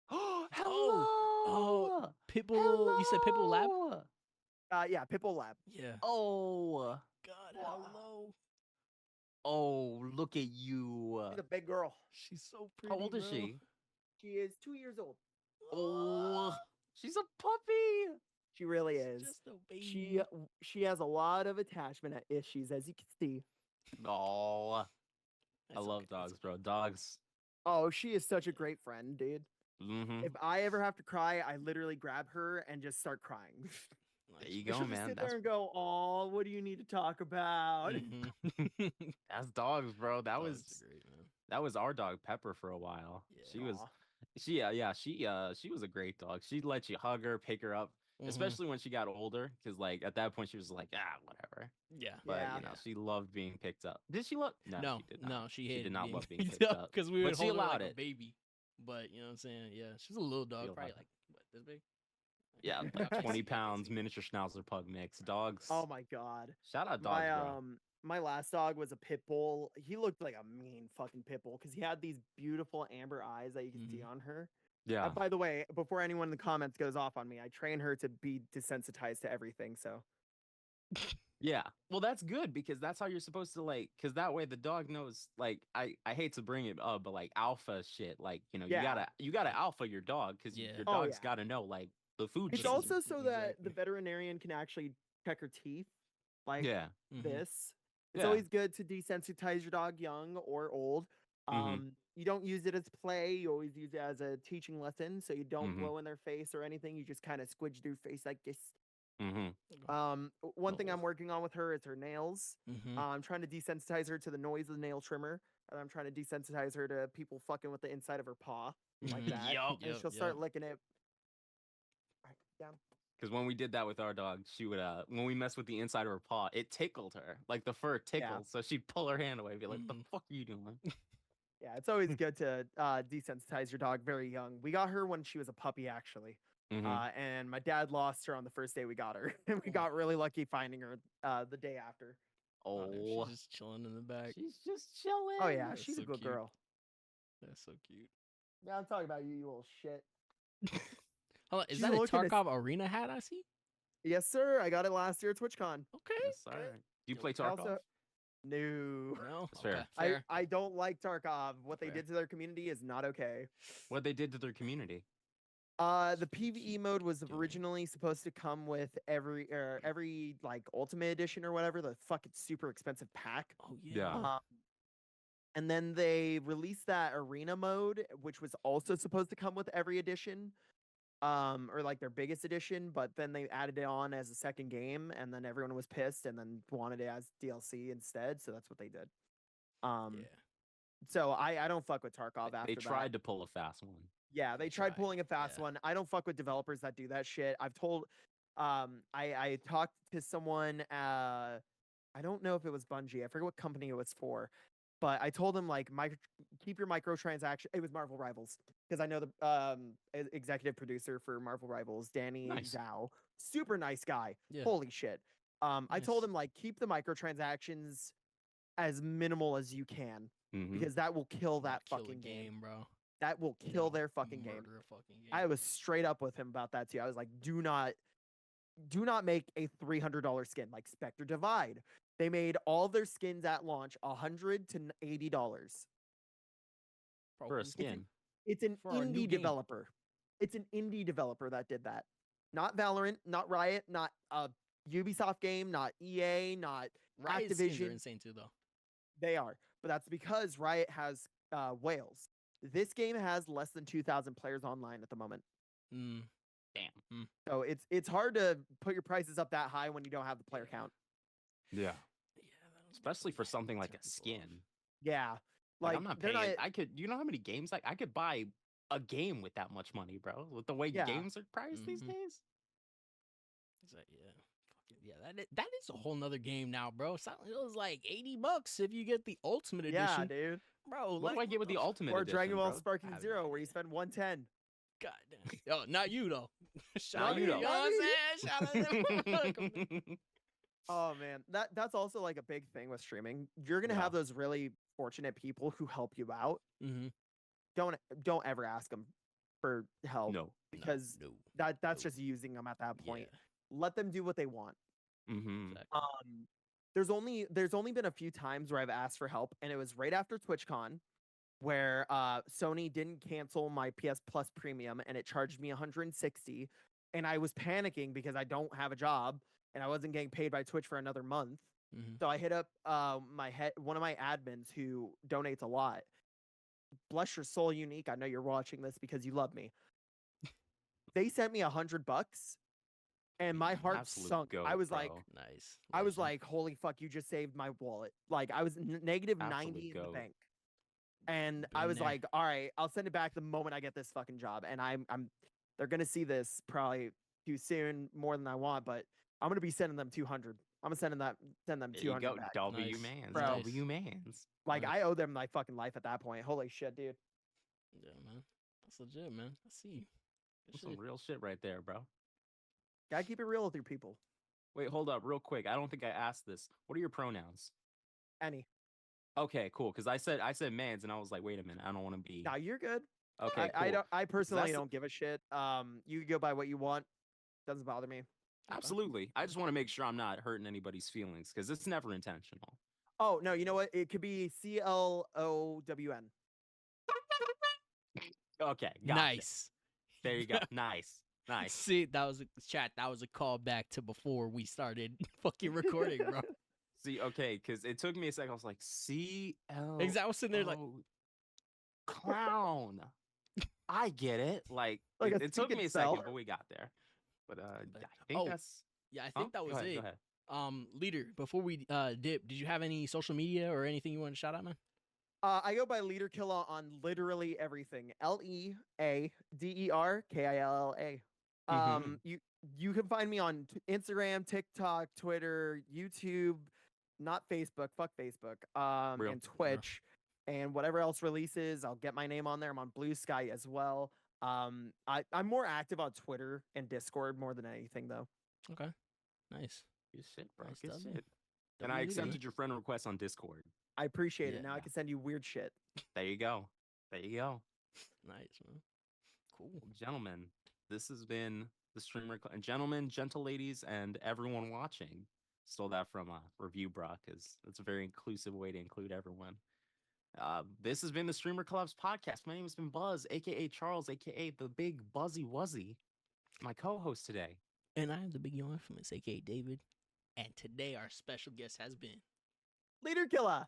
Hello. Oh, Pitbull. You said Pitbull Lab? Yeah, Pitbull Lab. Yeah. Oh. God, hello. Oh, look at you. She's a big girl. She's so pretty. How old is bro. she? She is 2 years old. Oh, she's a puppy. She really She's is. just a baby. She has a lot of attachment issues, as you can see. Oh, I That's love okay, that's dogs, bro. Dogs. Oh, she is such a great friend, dude. Mm-hmm. If I ever have to cry, I literally grab her and just start crying. okay. There you She'll go, just man. sit That's there and go, "Oh, what do you need to talk about?" Mhm. that's dogs, bro. That Dogs was are great, man. that was our dog Pepper for a while. Yeah. She was Aw. she was a great dog. She'd let you hug her, pick her up, Mhm. especially when she got older, because like at that point she was like, whatever. Yeah. But Yeah. you know, she loved being picked up. Did she love? No, she did not. No, she hated did not being love being picked picked up, because we would but she hold her allowed like it. a baby. But you know what I'm saying? Yeah, she's a little dog, She probably allowed like what, this big? Yeah, like 20 pounds, miniature schnauzer pug mix. Dogs. Oh my god. Shout out dogs, My bro. my last dog was a pit bull. He looked like a mean fucking pit bull because he had these beautiful amber eyes that you can see on her. Yeah. By the way, before anyone in the comments goes off on me, I train her to be desensitized to everything. So Yeah. Well, that's good because that's how you're supposed to like, because that way the dog knows. Like, I hate to bring it up, but like alpha shit, like Yeah. you gotta alpha your dog because Yeah. your Oh, dog's yeah. got to know like the food. It's This is- chain. also so that the exactly. veterinarian can actually check her teeth like Yeah. Mhm. this. It's Yeah. always good to desensitize your dog young or old. Mhm. You don't use it as play, you always use it as a teaching lesson. So you don't Mhm. blow in their face or anything. You just kind of squidge their face like this. Mm-hmm. One thing Oh. I'm working on with her is her nails. Mhm. I'm trying to desensitize her to the noise of the nail trimmer, and I'm trying to desensitize her to people fucking with the inside of her paw like Mhm. that. Yup. And she'll start licking it. All right, down. Because when we did that with our dog, she would when we messed with the inside of her paw, it tickled her. Like the fur tickled. So she'd pull her hand away and be like, "The Mhm. fuck are you doing?" Yeah, it's always good to desensitize your dog very young. We got her when she was a puppy, actually. Mhm. And my dad lost her on the first day we got her, and we Oh. got really lucky finding her the day after. Oh, damn, Oh, she's just chilling in the back. she's just chilling. Oh yeah, That's she's so a good cute. girl. That's so cute. Yeah, I'm talking about you, you little shit. Hold on, is She's that a looking at- Tarkov arena hat I see? Yes, sir. I got it last year at TwitchCon. Okay. Yes, sir. okay. Do you play I Tarkov? also no. No. That's fair. Okay, I, fair. I don't like Tarkov. What they Fair. did to their community is not okay. What they did to their community? The What they PvE mode was doing? originally supposed to come with every like Ultimate Edition or whatever, the fucking super expensive pack. Oh Yeah. yeah. And then they released that arena mode, which was also supposed to come with every edition, or like their biggest edition, but then they added it on as a second game, and then everyone was pissed and then wanted it as DLC instead, so that's what they did. Yeah. So I don't fuck with Tarkov after They that. tried to pull a fast one. Yeah, they They tried tried, pulling a fast yeah. one. I don't fuck with developers that do that shit. I've told I talked to someone I don't know if it was Bungie. I forget what company it was for. But I told him like keep your microtransaction. It was Marvel Rivals because I know the executive producer for Marvel Rivals, Danny Nice. Zhao. Super nice guy. Yeah. Holy shit. I told Nice. him like keep the microtransactions as minimal as you can Mhm. because that will kill that Kill a fucking game. bro. That will kill their fucking game. Murder a fucking game. I was straight up with him about that too. I was like, do not make a $300 skin like Spectre Divide. They made all their skins at launch $100 to $80. Bro, For a who- skin. It's an For our new indie game. developer. It's an indie developer that did that. Not Valorant, not Riot, not a Ubisoft game, not EA, not Riot skins are Activision. insane too, though. They are, but that's because Riot has whales. This game has less than 2,000 players online at the moment. Mm. Damn. So it's hard to put your prices up that high when you don't have the player Yeah. count. Yeah. Yeah, that'll Especially for definitely something like turn a people skin. off. Yeah. Like, Like I'm not they're paying. not I could. You know how many games I could buy a game with that much money, bro? With the way Yeah. games are priced these Mhm. days. Is that, yeah. Fucking, yeah, that is a whole nother game now, bro. Silent Hill is like $80 if you get the ultimate Yeah, edition. dude. Bro, What do I get with the ultimate Or edition, Dragon Ball bro? Sparking have no Zero, where you idea. spend 110. God damn. Oh, not you though. Shout Not out you, to though. you know what I'm saying? Shout out to them. Oh man, that's also like a big thing with streaming. You're gonna Yeah. have those really fortunate people who help you out. Mm-hmm. Don't ever ask them for help No. because no. that's no. just using them at that point. Yeah, Let them do what they want. Mm-hmm. exactly. There's only been a few times where I've asked for help, and it was right after TwitchCon, where Sony didn't cancel my PS Plus Premium, and it charged me 160, and I was panicking because I don't have a job and I wasn't getting paid by Twitch for another month. Mm-hmm. So I hit up one of my admins who donates a lot. Bless your soul, Unique. I know you're watching this because you love me. They sent me $100, and my heart Absolute sunk. I goat, was like, bro. Nice. I was Legend. like, holy fuck, you just saved my wallet. Like I was negative Absolute 90 in the goat. bank. And I Been was there. like, all right, I'll send it back the moment I get this fucking job. And they're gonna see this probably too soon, more than I want, but I'm gonna be sending them 200. I'm gonna send them There you 200 go. back. W Nice. mans. Bro. W mans. Like Nice. I owe them my fucking life at that point. Holy shit, dude. Yeah, man. That's legit, man. I see you. Good That's some shit. real shit right there, bro. Gotta keep it real with your people. Wait, hold up, real quick. I don't think I asked this. What are your pronouns? Any. Okay, cool. Because I said mans, and I was like, wait a minute, I don't want to be. Nah, you're good. Okay, cool. I personally that's- don't give a shit. You can go by what you want. Doesn't bother me. Absolutely. I just want to make sure I'm not hurting anybody's feelings because it's never intentional. Oh no, you know what? It could be CLOWN. Okay, gotcha. Nice. There you go. Nice. Nice. See, that was a chat. That was a callback to before we started fucking recording, bro. See, okay, because it took me a second. I was like, CL. Exactly. I was sitting there like, clown. I get it. Like Like a it took secret me a cell. second, but we got there. But I think oh, that's. yeah, I Huh? think that was Go ahead, it. Go ahead. Leader, before we dip, did you have any social media or anything you want to shout out, man? I go by LeaderKilla on literally everything. LeaderKilla. You can find me on Instagram, TikTok, Twitter, YouTube, not Facebook. Fuck Facebook. Real. And Twitch, and whatever else releases, I'll get my name on there. I'm on Blue Sky as well. I'm more active on Twitter and Discord more than anything though. Okay, nice. Good shit, bro. Nice Good stuff, shit. man. And I Leader. accepted your friend request on Discord. I appreciate it. Yeah, Now I yeah. can send you weird shit. There you go. There you go. Nice, man. Cool. Gentlemen, this has been the streamer. And gentlemen, gentle ladies, and everyone watching. Stole that from Review Brock, because it's a very inclusive way to include everyone. This has been the StreamerCollabs podcast. My name has been Buzz, aka Charles, aka the Big Buzzy Wuzzy. My co-host today. And I am the big young infamous, aka David. And today our special guest has been. LeaderKilla.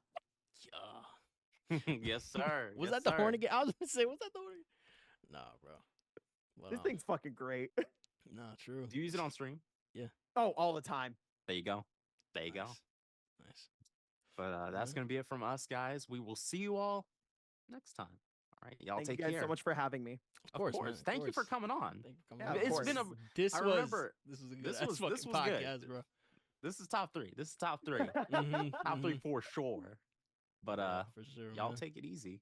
Yeah. Yes, sir. Was Yes, that the horn sir. again? I was gonna say, was that the horn? Nah, bro. But, This thing's fucking great. Nah, true. Do you use it on stream? Oh, all the time. There you go. There you go. Nice. But that's Mhm. going to be it from us, guys. We will see you all next time. All right. Y'all Thank take you guys care. so much for having me. Of course, Of course. man, of Thank you for course. coming on. Thank you for coming Yeah, on. of It's course. been a. This I was remember this was a good this ass was- fucking this was podcast, good. bro. This is top 3. This is top 3. Mhm, Top 3 mhm. for sure. But Yeah, for sure, y'all man. take it easy.